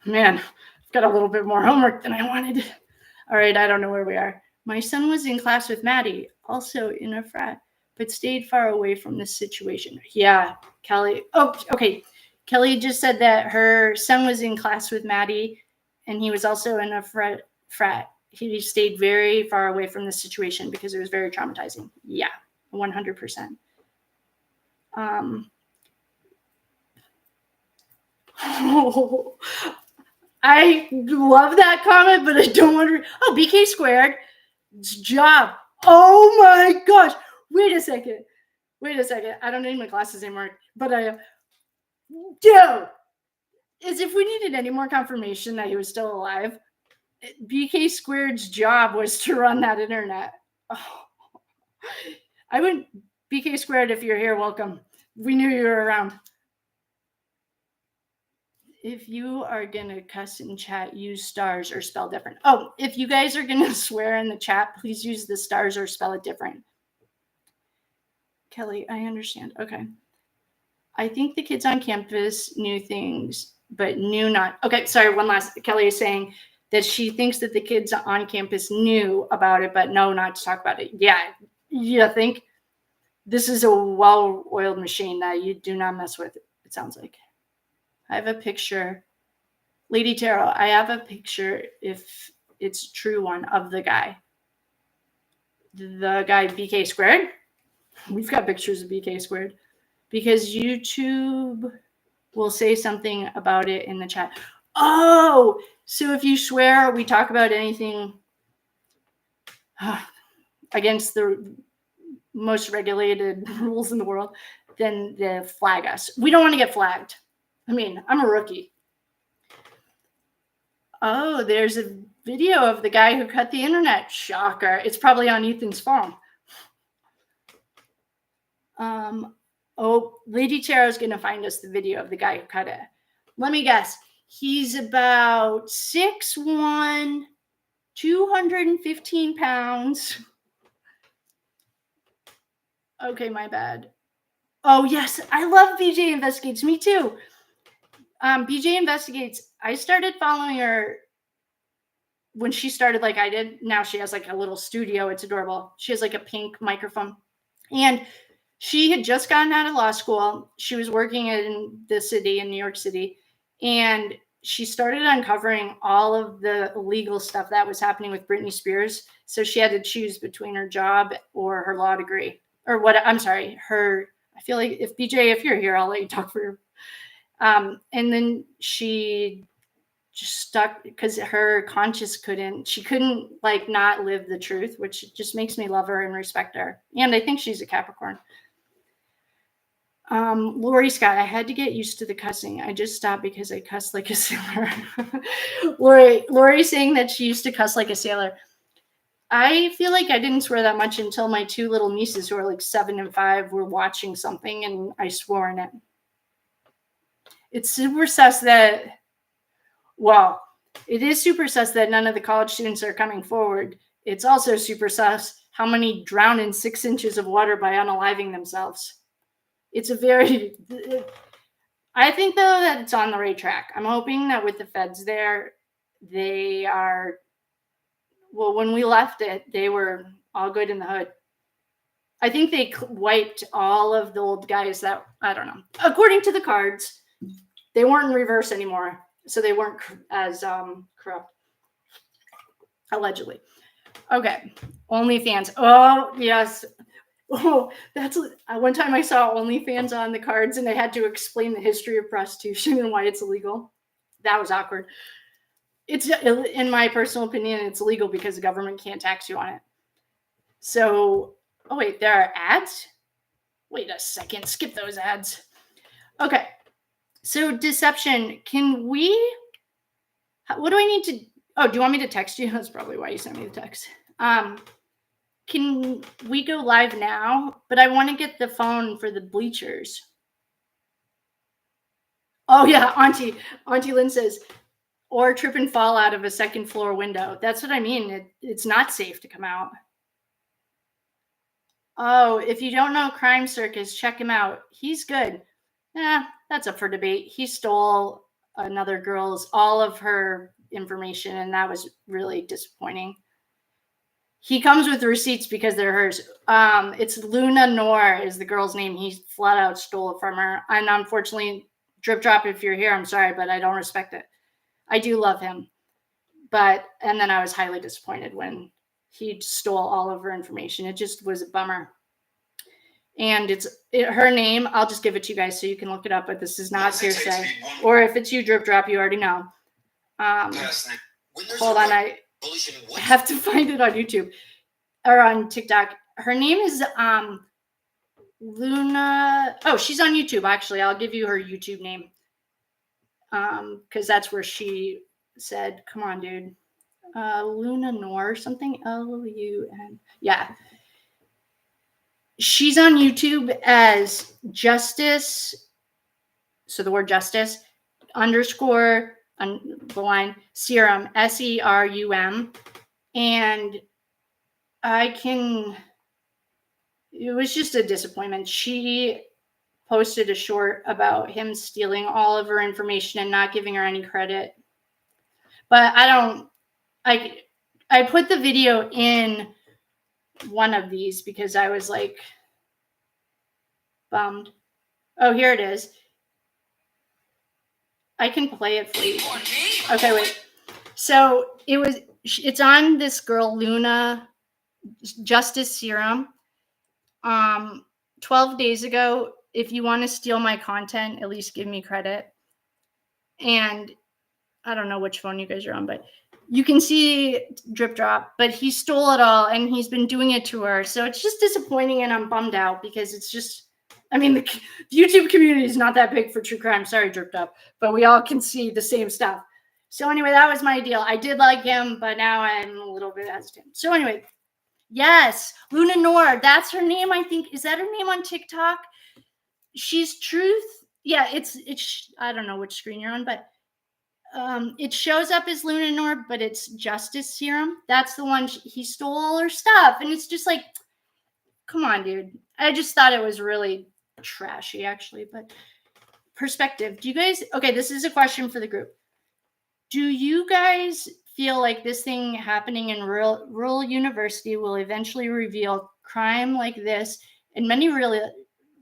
Man, I've got a little bit more homework than I wanted. All right, I don't know where we are. My son was in class with Maddie, also in a frat, but stayed far away from this situation. Yeah, Kelly. Oh, okay. Kelly just said that her son was in class with Maddie, and he was also in a frat. He stayed very far away from this situation because it was very traumatizing. Yeah, 100%. I love that comment, but I don't want to. Oh, BK squared. Job. Oh my gosh. Wait a second. I don't need my glasses anymore. But as if we needed any more confirmation that he was still alive. BK squared's job was to run that internet. Oh. I wouldn't. BK squared, if you're here, welcome. We knew you were around. If you are going to cuss in chat, use stars or spell different. Oh, if you guys are going to swear in the chat, please use the stars or spell it different. Kelly, I understand. Okay. I think the kids on campus knew things, but knew not. Okay, sorry, one last. Kelly is saying that she thinks that the kids on campus knew about it, but no, not to talk about it. Yeah, you think this is a well-oiled machine that you do not mess with, it sounds like. I have a picture. Lady Tarot, I have a picture, if it's a true one, of the guy. The guy BK squared. We've got pictures of BK squared. Because YouTube will say something about it in the chat. Oh, so if you swear we talk about anything against the most regulated rules in the world, then they flag us. We don't want to get flagged. I mean, I'm a rookie. Oh, there's a video of the guy who cut the internet. Shocker. It's probably on Ethan's phone. Oh, Lady Tarot is going to find us the video of the guy who cut it. Let me guess. He's about 6'1", 215 pounds. Okay, my bad. Oh, yes. I love BJ Investigates. Me too. BJ Investigates. I started following her when she started like I did. Now she has like a little studio. It's adorable. She has like a pink microphone. And she had just gotten out of law school. She was working in the city, in New York City. And she started uncovering all of the illegal stuff that was happening with Britney Spears. So she had to choose between her job or her law degree. Or what, I'm sorry, I feel like if BJ, if you're here, I'll let you talk for her. And then she just stuck because her conscience she couldn't like not live the truth, which just makes me love her and respect her. And I think she's a Capricorn. Lori Scott, I had to get used to the cussing. I just stopped because I cussed like a sailor. Lori saying that she used to cuss like a sailor. I feel like I didn't swear that much until my two little nieces, who are like 7 and 5, were watching something and I swore in it. It's super sus that, well, it is super sus that none of the college students are coming forward. It's also super sus how many drown in 6 inches of water by unaliving themselves. It's a very, I think though that it's on the right track. I'm hoping that with the feds there, they are, well, when we left it, they were all good in the hood. I think they wiped all of the old guys that, I don't know. According to the cards, they weren't in reverse anymore. So they weren't as corrupt. Allegedly. Okay. OnlyFans. Oh, yes. Oh, that's one time I saw OnlyFans on the cards and they had to explain the history of prostitution and why it's illegal. That was awkward. It's, in my personal opinion, it's illegal because the government can't tax you on it. So, oh wait, there are ads? Wait a second, skip those ads. Okay. So deception, what do I need to, oh, do you want me to text you? That's probably why you sent me the text. Can we go live now? But I want to get the phone for the bleachers. Oh yeah, Auntie Lynn says, or trip and fall out of a second floor window. That's what I mean. It's not safe to come out. Oh, if you don't know Crime Circus, check him out. He's good. That's up for debate. He stole another girl's all of her information, and that was really disappointing. He comes with receipts because they're hers. It's Luna Noor is the girl's name. He flat out stole it from her. And unfortunately, Drip Drop, if you're here, I'm sorry, but I don't respect it. I do love him. And then I was highly disappointed when he stole all of her information. It just was a bummer. And her name, I'll just give it to you guys so you can look it up, but this is not hearsay. Or if it's you, Drip Drop, you already know. Hold on, I have to find it on YouTube or on TikTok. Her name is Luna. Oh, she's on YouTube, actually. I'll give you her YouTube name because that's where she said, come on, dude. Luna Noor or something. Lun. Yeah. She's on YouTube as Justice. So the word justice underscore on the line serum, SERUM. And it was just a disappointment. She posted a short about him stealing all of her information and not giving her any credit. But I put the video in one of these because I was like bummed. Oh, here it is. I can play it for you. Okay, wait. So it's on this girl, Luna Justice Serum. 12 days ago, if you want to steal my content, at least give me credit. And I don't know which phone you guys are on, but you can see Drip Drop, but he stole it all and he's been doing it to her. So it's just disappointing and I'm bummed out because it's just, I mean, the YouTube community is not that big for true crime. Sorry, Drip Drop, but we all can see the same stuff. So anyway, that was my deal. I did like him, but now I'm a little bit hesitant. So anyway, yes, Luna Noor, that's her name, I think. Is that her name on TikTok? She's Truth. Yeah, it's I don't know which screen you're on, but it shows up as Luna Noor, but it's Justice Serum. That's the one he stole all her stuff. And it's just like, come on, dude. I just thought it was really trashy, actually. But perspective. Do you guys, okay, this is a question for the group. Do you guys feel like this thing happening in rural university will eventually reveal crime like this in many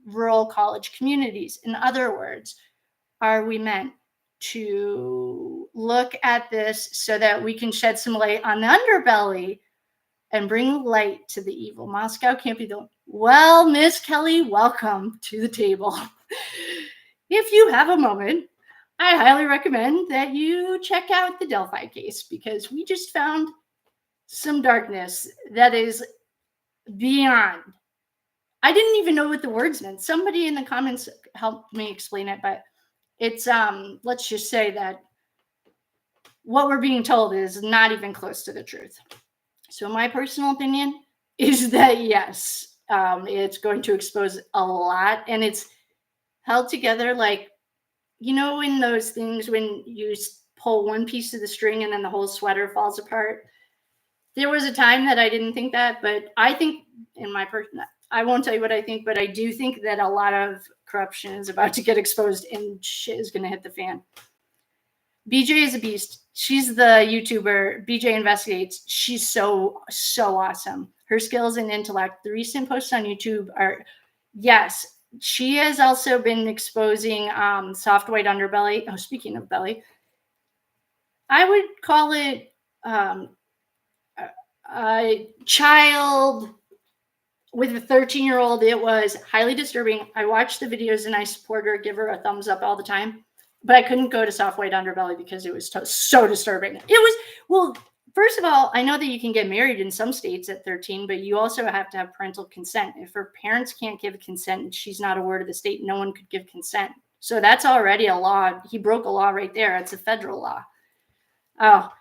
rural college communities? In other words, are we meant to look at this so that we can shed some light on the underbelly and bring light to the evil? Moscow can't be the, well, Miss Kelly, welcome to the table. If you have a moment, I highly recommend that you check out the Delphi case because we just found some darkness that is beyond. I didn't even know what the words meant. Somebody in the comments helped me explain it, but it's, let's just say that what we're being told is not even close to the truth. So my personal opinion is that, yes, it's going to expose a lot, and it's held together like, you know, in those things when you pull one piece of the string and then the whole sweater falls apart. There was a time that I didn't think that, but I think in my I won't tell you what I think, but I do think that a lot of corruption is about to get exposed and shit is going to hit the fan. BJ is a beast. She's the YouTuber. BJ Investigates. She's so awesome. Her skills and intellect. The recent posts on YouTube are, yes, she has also been exposing soft white underbelly. Oh, speaking of belly, I would call it child with a 13-year-old, it was highly disturbing. I watched the videos and I support her, give her a thumbs up all the time. But I couldn't go to soft white underbelly because it was so disturbing. It was, well, first of all, I know that you can get married in some states at 13, but you also have to have parental consent. If her parents can't give consent and she's not a ward of the state, no one could give consent. So that's already a law. He broke a law right there. It's a federal law. Oh,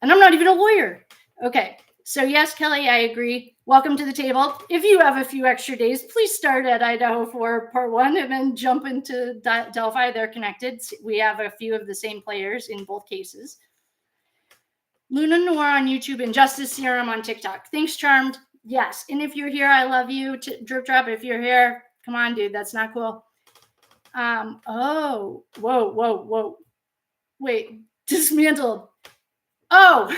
and I'm not even a lawyer. Okay. So yes, Kelly, I agree. Welcome to the table. If you have a few extra days, please start at Idaho for part 1 and then jump into Delphi. They're connected. We have a few of the same players in both cases. Luna Noir on YouTube and Justice Serum on TikTok. Thanks, Charmed. Yes. And if you're here, I love you. Drip Drop, if you're here, come on, dude. That's not cool. Oh, whoa. Wait, dismantled. Oh.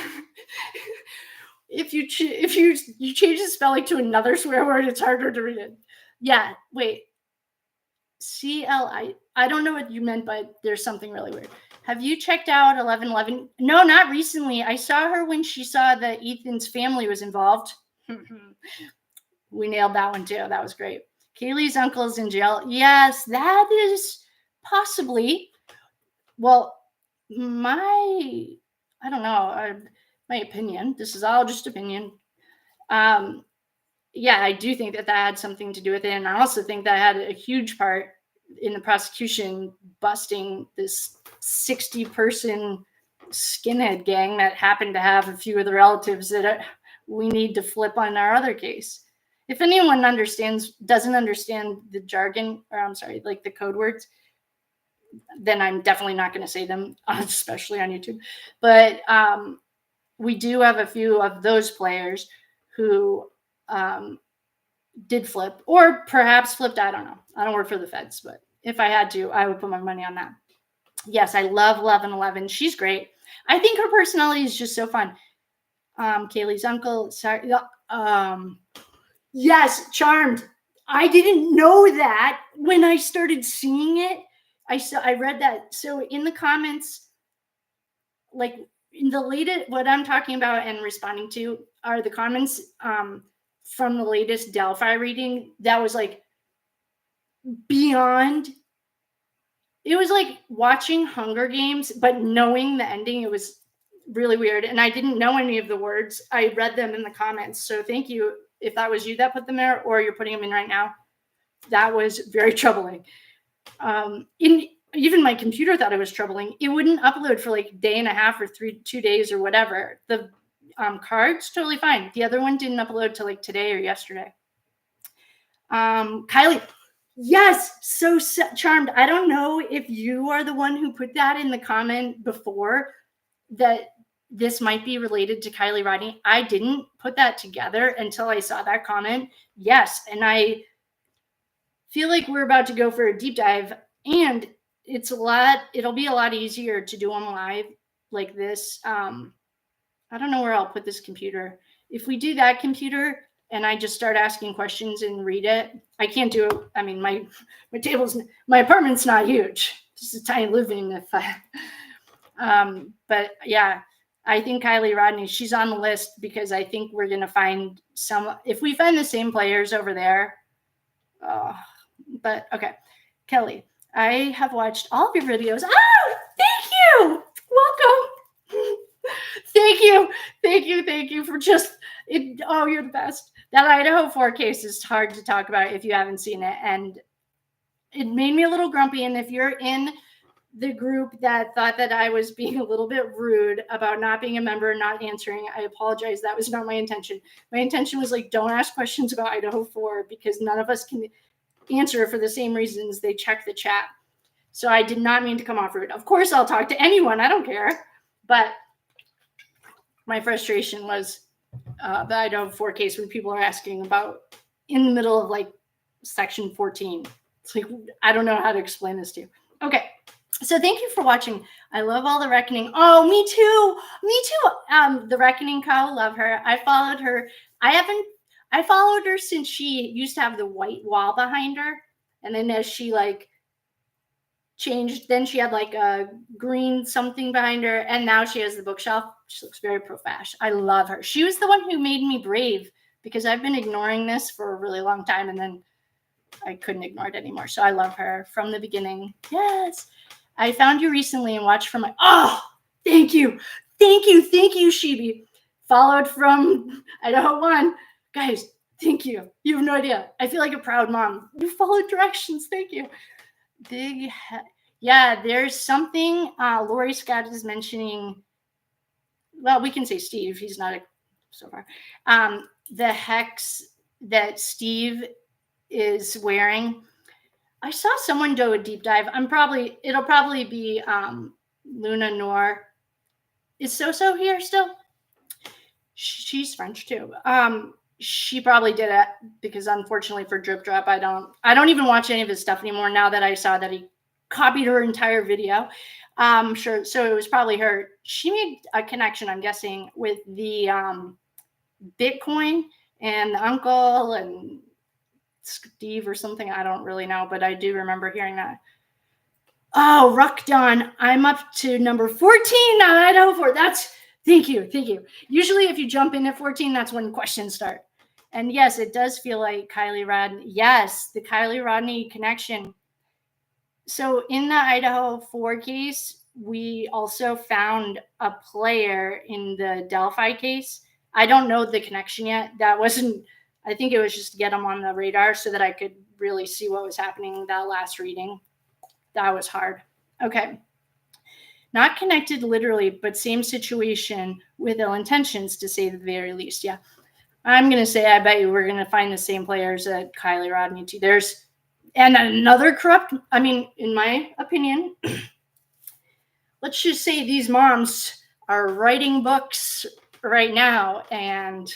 If you change the spelling to another swear word, it's harder to read it. Yeah, wait. CLI. I don't know what you meant, but there's something really weird. Have you checked out 1111? No, not recently. I saw her when she saw that Ethan's family was involved. We nailed that one too. That was great. Kaylee's uncle's in jail. Yes, that is possibly. Well, I don't know. My opinion. This is all just opinion. Yeah, I do think that had something to do with it. And I also think that had a huge part in the prosecution busting this 60-person skinhead gang that happened to have a few of the relatives that we need to flip on our other case. If anyone doesn't understand the jargon, or I'm sorry, like the code words, then I'm definitely not going to say them, especially on YouTube. But we do have a few of those players who did flip, or perhaps flipped. I don't know. I don't work for the feds, but if I had to, I would put my money on that. Yes, I love 1111. She's great. I think her personality is just so fun. Kaylee's uncle. Sorry. Yes, Charmed. I didn't know that when I started seeing it. I read that. So in the comments, like in the latest, what I'm talking about and responding to are the comments from the latest Delphi reading. That was like beyond. It was like watching Hunger Games, but knowing the ending. It was really weird. And I didn't know any of the words. I read them in the comments. So thank you. If that was you that put them there, or you're putting them in right now, that was very troubling. Even my computer thought it was troubling. It wouldn't upload for like a day and a half or 2 days or whatever. The cards, totally fine. The other one didn't upload till like today or yesterday. Kylie, yes, so Charmed. I don't know if you are the one who put that in the comment before, that this might be related to Kylie Rodney. I didn't put that together until I saw that comment. Yes, and I feel like we're about to go for a deep dive, and it'll be a lot easier to do them live like this. I don't know where I'll put this computer. If we do that computer and I just start asking questions and read it, I can't do it. I mean, my apartment's not huge. Just a tiny living but yeah, I think Kylie Rodney, she's on the list because I think we're going to find if we find the same players over there. But okay, Kelly, I have watched all of your videos. Oh, thank you. Welcome. Thank you for just it. Oh, you're the best. That Idaho 4 case is hard to talk about if you haven't seen it. And it made me a little grumpy. And if you're in the group that thought that I was being a little bit rude about not being a member and not answering, I apologize. That was not my intention. My intention was like, don't ask questions about Idaho 4 because none of us can answer for the same reasons. They check the chat. So I did not mean to come off rude. Of course, I'll talk to anyone. I don't care. But my frustration was the Idaho 4 case when people are asking about in the middle of like section 14. It's like, I don't know how to explain this to you. Okay. So thank you for watching. I love all the Reckoning. Oh, me too. The Reckoning cow, love her. I followed her. I followed her since she used to have the white wall behind her. And then as she like changed, then she had like a green something behind her. And now she has the bookshelf. She looks very profesh. I love her. She was the one who made me brave because I've been ignoring this for a really long time, and then I couldn't ignore it anymore. So I love her from the beginning. Yes. I found you recently and watched from thank you. Thank you, Shibi. Followed from Idaho 1. Guys, thank you. You have no idea. I feel like a proud mom. You followed directions. Thank you. Yeah, there's something Lori Scott is mentioning. Well, we can say Steve. He's not so far. The hex that Steve is wearing. I saw someone do a deep dive. It'll probably be Luna Noor. Is So here still? She's French too. She probably did it because unfortunately for Drip Drop, I don't even watch any of his stuff anymore now that I saw that he copied her entire video. Sure. So it was probably her. She made a connection, I'm guessing, with the Bitcoin and the uncle and Steve or something. I don't really know, but I do remember hearing that. Oh, Ruckdon. I'm up to number 14 on Idaho 4. Thank you. Usually if you jump in at 14, that's when questions start. And yes, it does feel like Kylie Rodney. Yes, the Kylie Rodney connection. So in the Idaho 4 case, we also found a player in the Delphi case. I don't know the connection yet. I think it was just to get them on the radar so that I could really see what was happening that last reading. That was hard. Okay. Not connected literally, but same situation with ill intentions, to say the very least. Yeah. I'm going to say, I bet you we're going to find the same players at Kylie Rodney too. And another corrupt, in my opinion, let's just say these moms are writing books right now and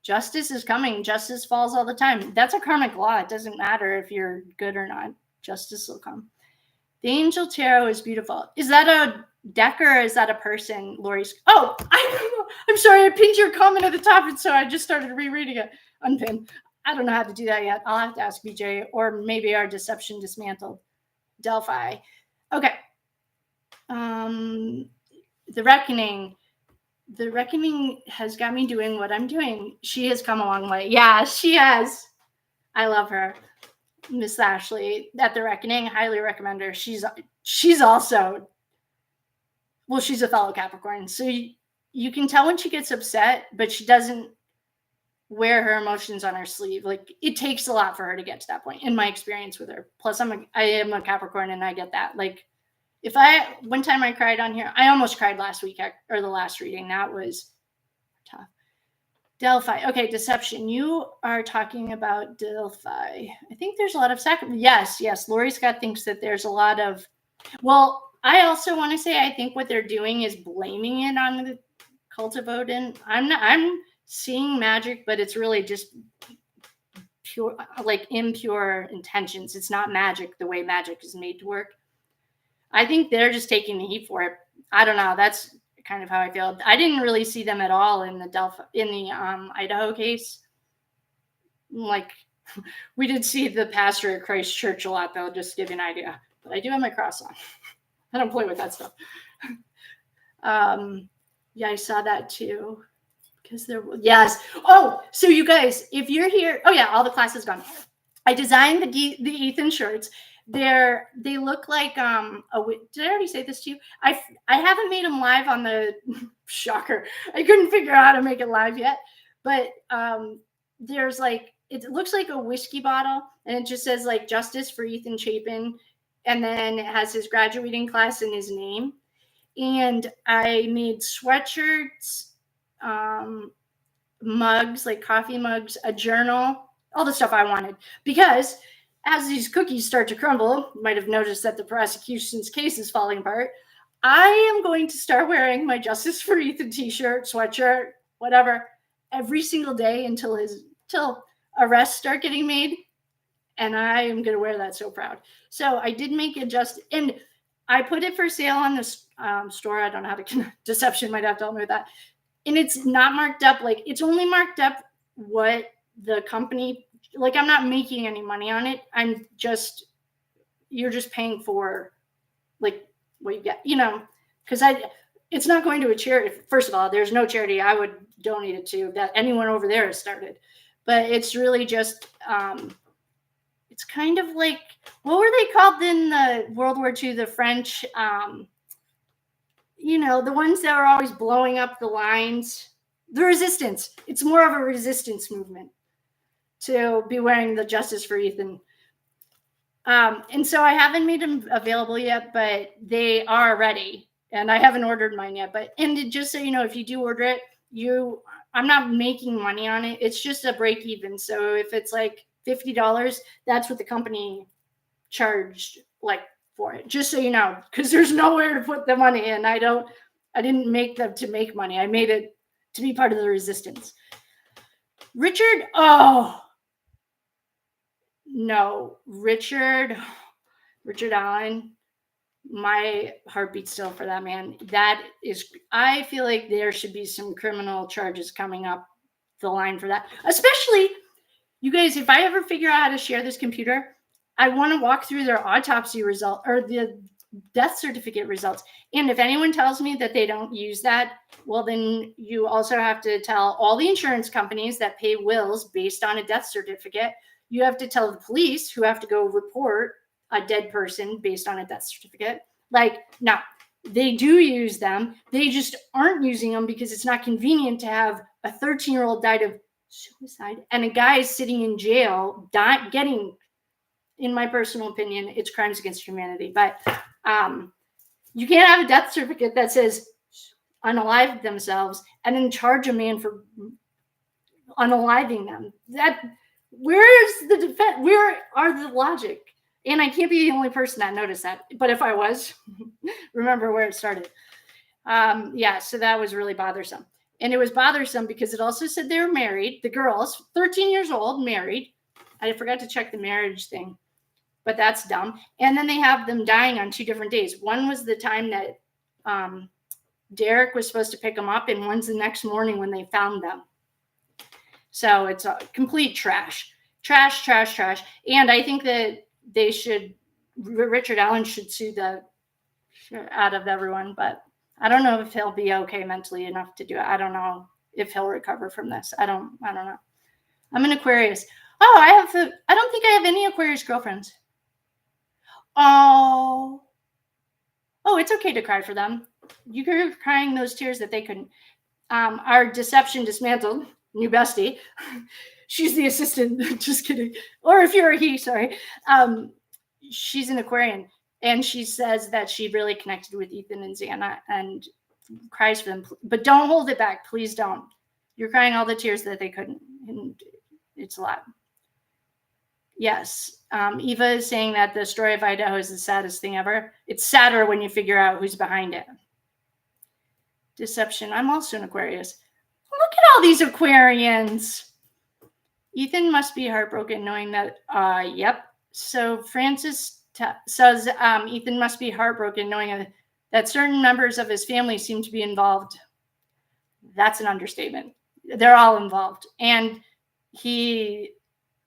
justice is coming. Justice falls all the time. That's a karmic law. It doesn't matter if you're good or not. Justice will come. The Angel Tarot is beautiful. Is that a deck or is that a person, Lori's? Oh, I'm sorry. I pinned your comment at the top, and so I just started rereading it. Unpin. I don't know how to do that yet. I'll have to ask BJ, or maybe our deception dismantled. Delphi. Okay. The Reckoning. The Reckoning has got me doing what I'm doing. She has come a long way. Yeah, she has. I love her. Miss Ashley at The Reckoning, highly recommend her. She's also, well, she's a fellow Capricorn. So you can tell when she gets upset, but she doesn't wear her emotions on her sleeve. Like, it takes a lot for her to get to that point, in my experience with her. Plus, I am a Capricorn, and I get that. Like, one time I cried on here, I almost cried last week, or the last reading. That was tough. Delphi. Okay, deception. You are talking about Delphi. I think there's a lot of sacrifice. Yes. Lori Scott thinks that there's a lot of, well, I also want to say I think what they're doing is blaming it on the cult of Odin. I'm seeing magic, but it's really just pure, like impure intentions. It's not magic the way magic is made to work. I think they're just taking the heat for it. I don't know. That's kind of how I feel. I didn't really see them at all in the Idaho case. Like, we did see the pastor at Christ Church a lot, though, just to give you an idea. But I do have my cross on. I don't play with that stuff. Yeah, I saw that too. Yes. Oh, so you guys, if you're here, oh yeah, all the class is gone. I designed the Ethan shirts. They look like did I already say this to you? I haven't made them live on the shocker. I couldn't figure out how to make it live yet, but there's like, it looks like a whiskey bottle, and it just says like Justice for Ethan Chapin, and then it has his graduating class and his name. And I made sweatshirts, mugs, like coffee mugs, a journal, all the stuff I wanted, because as these cookies start to crumble, you might have noticed that the prosecution's case is falling apart. I am going to start wearing my Justice for Ethan t-shirt, sweatshirt, whatever, every single day until arrests start getting made. And I am going to wear that so proud. So I did make it and I put it for sale on this store. I don't know how to, deception might have to help me with that. And it's not marked up. Like, it's only marked up what the company, like, I'm not making any money on it. You're just paying for like what you get, because it's not going to a charity. First of all, there's no charity I would donate it to that anyone over there has started. But it's really just, it's kind of like, what were they called in the World War II, the French, the ones that were always blowing up the lines? The resistance. It's more of a resistance movement to be wearing the Justice for Ethan. And so I haven't made them available yet, but they are ready. And I haven't ordered mine yet. And just so you know, if you do order it, I'm not making money on it. It's just a break even. So if it's like $50, that's what the company charged for it. Just so you know, because there's nowhere to put the money in. I didn't make them to make money. I made it to be part of the resistance. Richard Allen, my heart beats still for that man. I feel like there should be some criminal charges coming up the line for that. Especially, you guys, if I ever figure out how to share this computer, I want to walk through their autopsy result or the death certificate results. And if anyone tells me that they don't use that, well, then you also have to tell all the insurance companies that pay wills based on a death certificate. You have to tell the police, who have to go report a dead person based on a death certificate. No, they do use them. They just aren't using them because it's not convenient to have a 13-year-old died of suicide and a guy is sitting in jail getting, in my personal opinion, it's crimes against humanity. But you can't have a death certificate that says unalive themselves and then charge a man for unaliving them. Where's the defense? Where are the logic? And I can't be the only person that noticed that. But if I was, remember where it started. So that was really bothersome. And it was bothersome because it also said they were married. The girls, 13 years old, married. I forgot to check the marriage thing, but that's dumb. And then they have them dying on 2 different days. One was the time that Derek was supposed to pick them up, and one's the next morning when they found them. So it's a complete trash. And I think that Richard Allen should sue the shit out of everyone, but I don't know if he'll be okay mentally enough to do it. I don't know if he'll recover from this. I don't know. I'm an Aquarius. I don't think I have any Aquarius girlfriends. Oh, it's okay to cry for them. You're crying those tears that they couldn't. Our deception dismantled, new bestie. She's the assistant. Just kidding. Or if you're a he, sorry. She's an Aquarian, and she says that she really connected with Ethan and Xana and cries for them. But don't hold it back. Please don't. You're crying all the tears that they couldn't. And it's a lot. Yes. Eva is saying that the story of Idaho is the saddest thing ever. It's sadder when you figure out who's behind it. Deception. I'm also an Aquarius. Look at all these Aquarians. Ethan must be heartbroken knowing that, yep. So Francis says Ethan must be heartbroken knowing that certain members of his family seem to be involved. That's an understatement. They're all involved. And he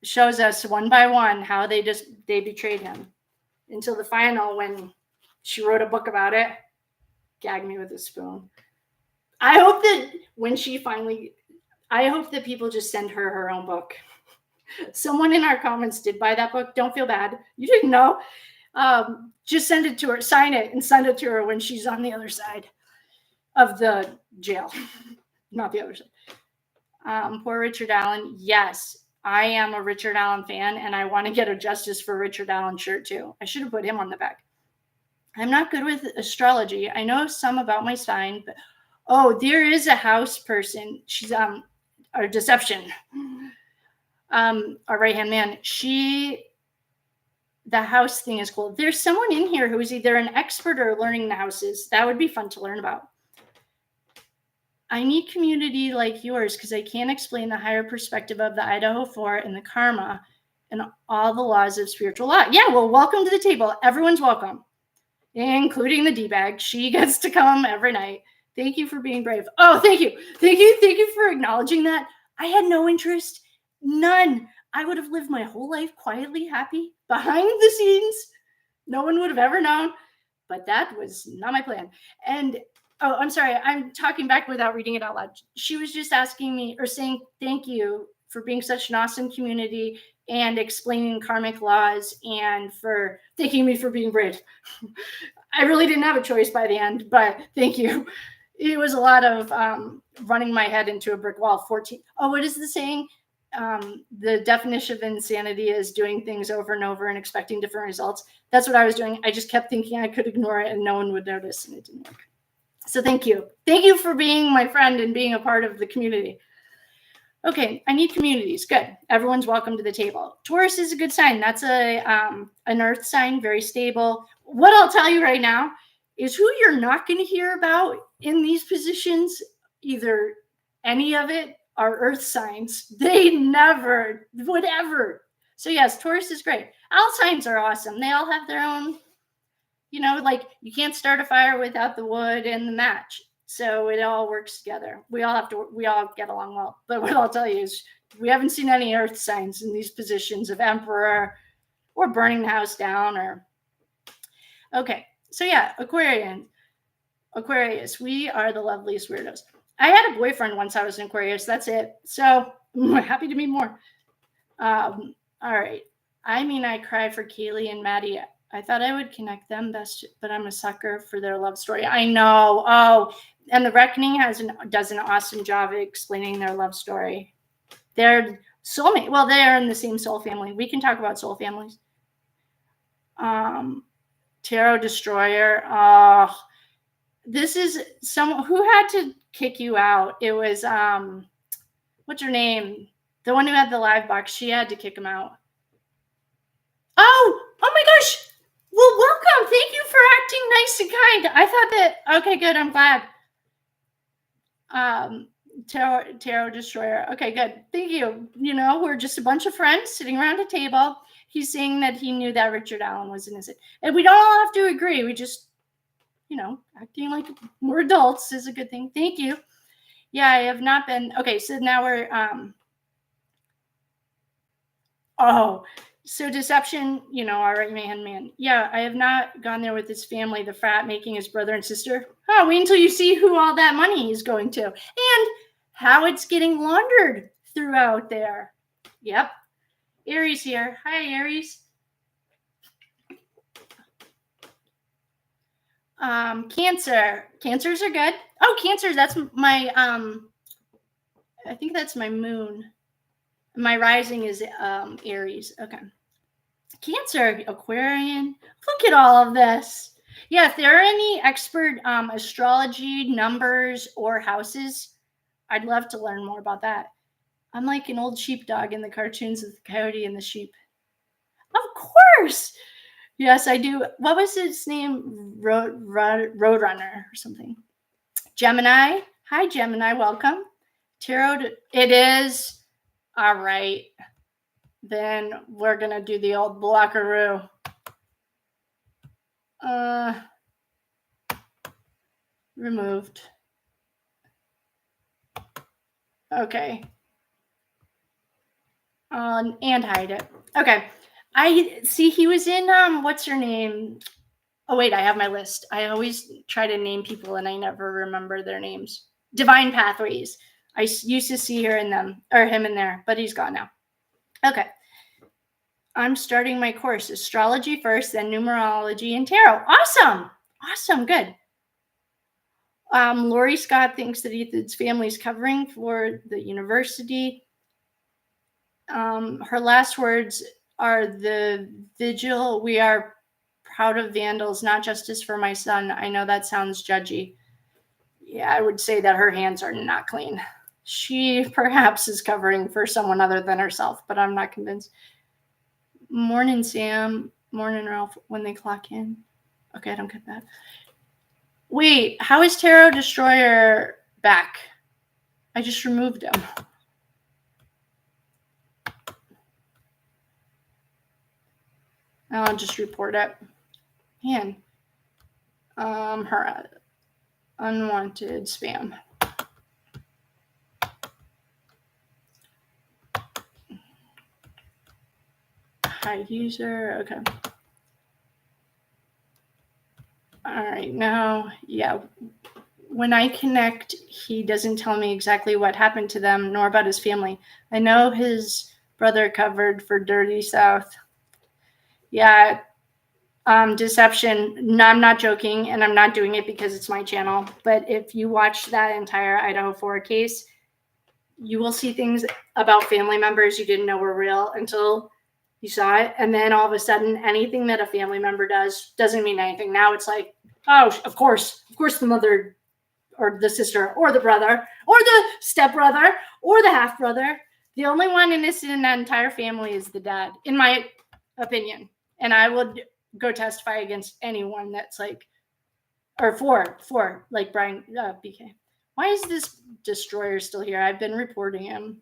shows us one by one how they betrayed him until the final, when she wrote a book about it. Gag me with a spoon. I hope that people just send her own book. Someone in our comments did buy that book. Don't feel bad. You didn't know. Just send it to her, sign it, and send it to her when she's on the other side of the jail. Not the other side. Poor Richard Allen. Yes, I am a Richard Allen fan, and I want to get a Justice for Richard Allen shirt too. I should have put him on the back. I'm not good with astrology. I know some about my sign, but there is a house person. She's our deception. Our right-hand man. The house thing is cool. There's someone in here who's either an expert or learning the houses. That would be fun to learn about. I need community like yours because I can't explain the higher perspective of the Idaho 4 and the karma and all the laws of spiritual law. Yeah, well, welcome to the table. Everyone's welcome, including the D-bag. She gets to come every night. Thank you for being brave. Oh, thank you. Thank you for acknowledging that. I had no interest. None. I would have lived my whole life quietly happy behind the scenes. No one would have ever known, but that was not my plan. And Oh, I'm sorry. I'm talking back without reading it out loud. She was just asking me or saying thank you for being such an awesome community and explaining karmic laws and for thanking me for being brave. I really didn't have a choice by the end, but thank you. It was a lot of running my head into a brick wall. 14. Oh, what is the saying? The definition of insanity is doing things over and over and expecting different results. That's what I was doing. I just kept thinking I could ignore it and no one would notice, and it didn't work. So thank you. Thank you for being my friend and being a part of the community. Okay, I need communities. Good. Everyone's welcome to the table. Taurus is a good sign. That's an earth sign, very stable. What I'll tell you right now is who you're not going to hear about in these positions, either any of it are earth signs. They never would ever. So yes, Taurus is great. All signs are awesome. They all have their own, like you can't start a fire without the wood and the match. So it all works together. We all get along well. But what I'll tell you is we haven't seen any earth signs in these positions of emperor or burning the house down or. Okay. So yeah, Aquarius, we are the loveliest weirdos. I had a boyfriend once I was an Aquarius. That's it. So I'm happy to meet more. All right. I cry for Kaylee and Maddie. I thought I would connect them best, but I'm a sucker for their love story. I know. Oh, and The Reckoning does an awesome job of explaining their love story. They're soulmate. Well, they are in the same soul family. We can talk about soul families. Tarot Destroyer. Oh, this is someone who had to kick you out. It was what's her name? The one who had the live box. She had to kick him out. Oh my gosh. Well, welcome. Thank you for acting nice and kind. I thought that, okay, good. I'm glad. Tarot Destroyer. Okay, good. Thank you. We're just a bunch of friends sitting around a table. He's saying that he knew that Richard Allen was innocent. And we don't all have to agree. We just, acting like we're adults is a good thing. Thank you. Yeah, I have not been. Okay, so now we're, so Deception, our right hand man. Yeah, I have not gone there with his family, the frat making his brother and sister. Oh, wait until you see who all that money is going to and how it's getting laundered throughout there. Yep. Aries here. Hi, Aries. Cancer. Cancers are good. Oh, Cancer, that's my, I think that's my moon. My rising is Aries. Okay. Cancer, Aquarian. Look at all of this. Yeah, if there are any expert astrology, numbers, or houses, I'd love to learn more about that. I'm like an old sheepdog in the cartoons of the coyote and the sheep. Of course. Yes, I do. What was his name? Roadrunner or something. Gemini. Hi, Gemini. Welcome. Tarot. It is. All right. Then we're going to do the old blockaroo. Removed. Okay. And hide it. Okay. I see he was in, what's her name? Oh, wait, I have my list. I always try to name people and I never remember their names. Divine Pathways. I used to see her in them, or him in there, but he's gone now. Okay. I'm starting my course. Astrology first, then numerology and tarot. Awesome. Awesome. Good. Lori Scott thinks that Ethan's family is covering for the university. Her last words are the vigil. We are proud of vandals, not justice for my son. I know that sounds judgy. Yeah, I would say that her hands are not clean. She perhaps is covering for someone other than herself, but I'm not convinced. Morning, Sam. Morning, Ralph, when they clock in. Okay, I don't get that. Wait, how is Tarot Destroyer back? I just removed him. I'll just report it. Man. Her unwanted spam. Hide user. Okay. All right. Now, yeah. When I connect, he doesn't tell me exactly what happened to them, nor about his family. I know his brother covered for Dirty South. Yeah, deception. No, I'm not joking, and I'm not doing it because it's my channel. But if you watch that entire Idaho 4 case, you will see things about family members you didn't know were real until you saw it. And then all of a sudden, anything that a family member does doesn't mean anything. Now it's like, oh, of course the mother or the sister or the brother or the stepbrother or the half brother. The only one innocent in that entire family is the dad, in my opinion. And I would go testify against anyone that's like, or for like Brian BK. Why is this destroyer still here? I've been reporting him.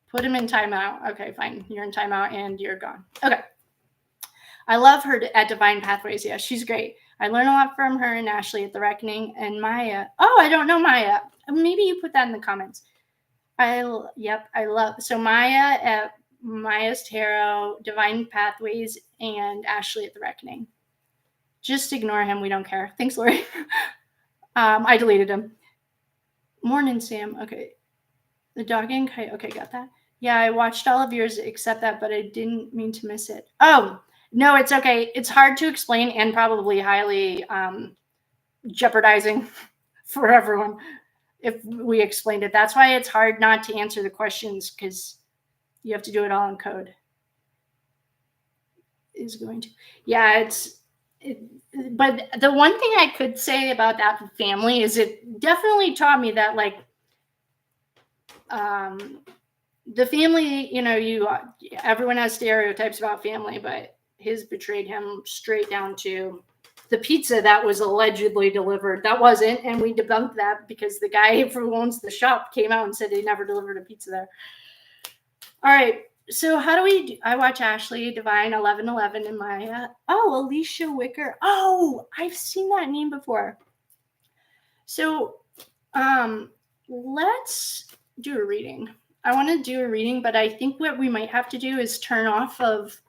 Put him in timeout. Okay, fine. You're in timeout and you're gone. Okay. I love her at Divine Pathways. Yeah, she's great. I learn a lot from her and Ashley at The Reckoning and Maya. Oh, I don't know Maya. Maybe you put that in the comments. I love. So Maya at Maya's Tarot, Divine Pathways, and Ashley at The Reckoning. Just ignore him. We don't care. Thanks, Lori. I deleted him. Morning, Sam. Okay. The dog and kite. Okay, got that. Yeah, I watched all of yours except that, but I didn't mean to miss it. Oh, no, it's okay. It's hard to explain and probably highly jeopardizing for everyone if we explained it. That's why it's hard not to answer the questions, because you have to do it all in code. Is going to. Yeah, but the one thing I could say about that family is it definitely taught me that, like, the family, everyone has stereotypes about family, but his betrayed him straight down to the pizza that was allegedly delivered. That wasn't, and we debunked that because the guy who owns the shop came out and said he never delivered a pizza there. All right, so how do we I watch Ashley, Divine, 1111, and Maya. Oh, Alicia Wicker. Oh, I've seen that name before. So let's do a reading. I want to do a reading, but I think what we might have to do is turn off of,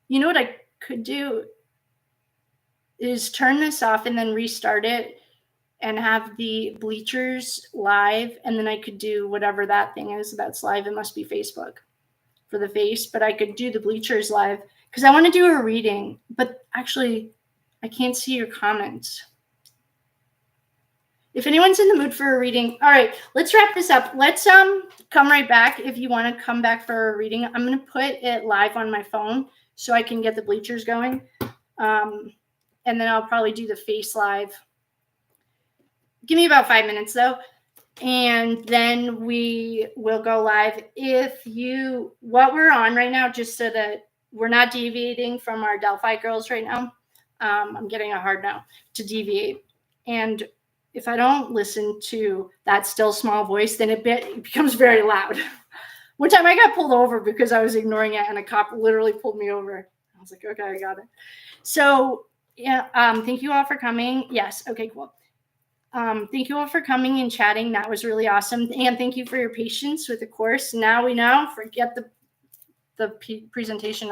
you know what I could do is turn this off and then restart it and have the bleachers live. And then I could do whatever that thing is that's live. It must be Facebook for the face, but I could do the bleachers live because I want to do a reading, but actually I can't see your comments. If anyone's in the mood for a reading, all right, let's wrap this up. Let's come right back if you want to come back for a reading. I'm going to put it live on my phone so I can get the bleachers going. And then I'll probably do the face live. Give me about 5 minutes though. And then we will go live. What we're on right now, just so that we're not deviating from our Delphi girls right now. I'm getting a hard no to deviate. And if I don't listen to that still small voice, then it becomes very loud. One time I got pulled over because I was ignoring it and a cop literally pulled me over. I was like, okay, I got it. So yeah, thank you all for coming. Yes, okay, cool. Thank you all for coming and chatting. That was really awesome. And thank you for your patience with the course. Now we know, forget the presentation.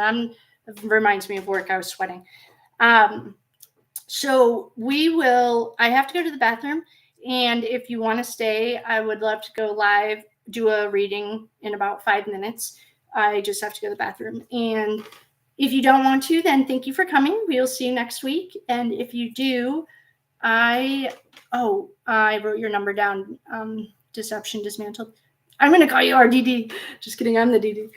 It reminds me of work. I was sweating. So I have to go to the bathroom. And if you want to stay, I would love to go live, do a reading in about 5 minutes. I just have to go to the bathroom. And if you don't want to, then thank you for coming. We'll see you next week. And if you do, I wrote your number down. Deception dismantled. I'm going to call you RDD. Just kidding. I'm the DD.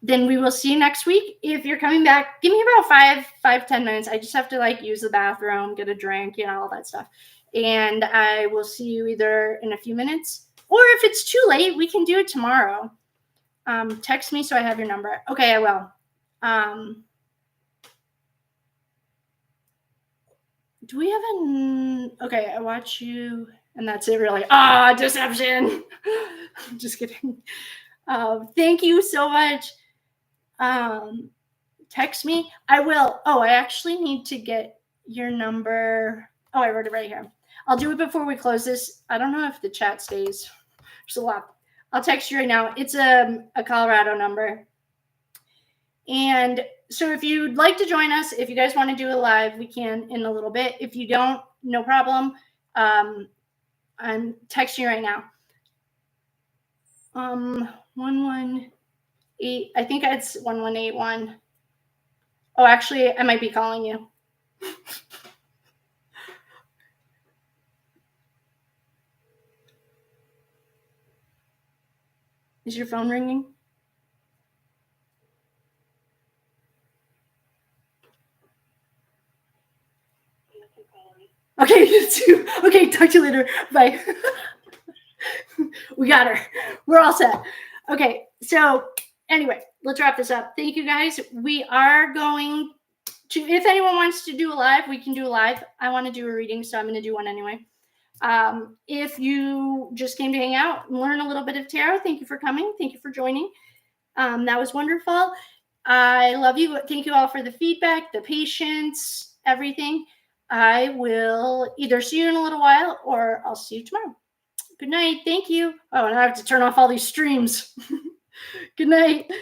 Then we will see you next week. If you're coming back, give me about 5-10 minutes. I just have to use the bathroom, get a drink, all that stuff. And I will see you either in a few minutes, or if it's too late, we can do it tomorrow. Text me so I have your number. Okay, I will. Do we have okay, I watch you, and that's it really. Deception. Just kidding. Thank you so much. Text me. I will. I actually need to get your number. I wrote it right here. I'll do it before we close this. I don't know if the chat stays. There's a lot. I'll text you right now. It's a Colorado number. And So if you'd like to join us, if you guys want to do it live, we can in a little bit. If you don't, no problem. I'm texting you right now. 118. I think it's 1181. Oh, actually, I might be calling you. Is your phone ringing? Okay, okay, talk to you later. Bye. We got her. We're all set. Okay, so anyway, let's wrap this up. Thank you guys. We are going to, if anyone wants to do a live, we can do a live. I want to do a reading, so I'm going to do one anyway. If you just came to hang out and learn a little bit of tarot, thank you for coming. Thank you for joining. That was wonderful. I love you. Thank you all for the feedback, the patience, everything. I will either see you in a little while or I'll see you tomorrow. Good night. Thank you. Oh, and I have to turn off all these streams. Good night.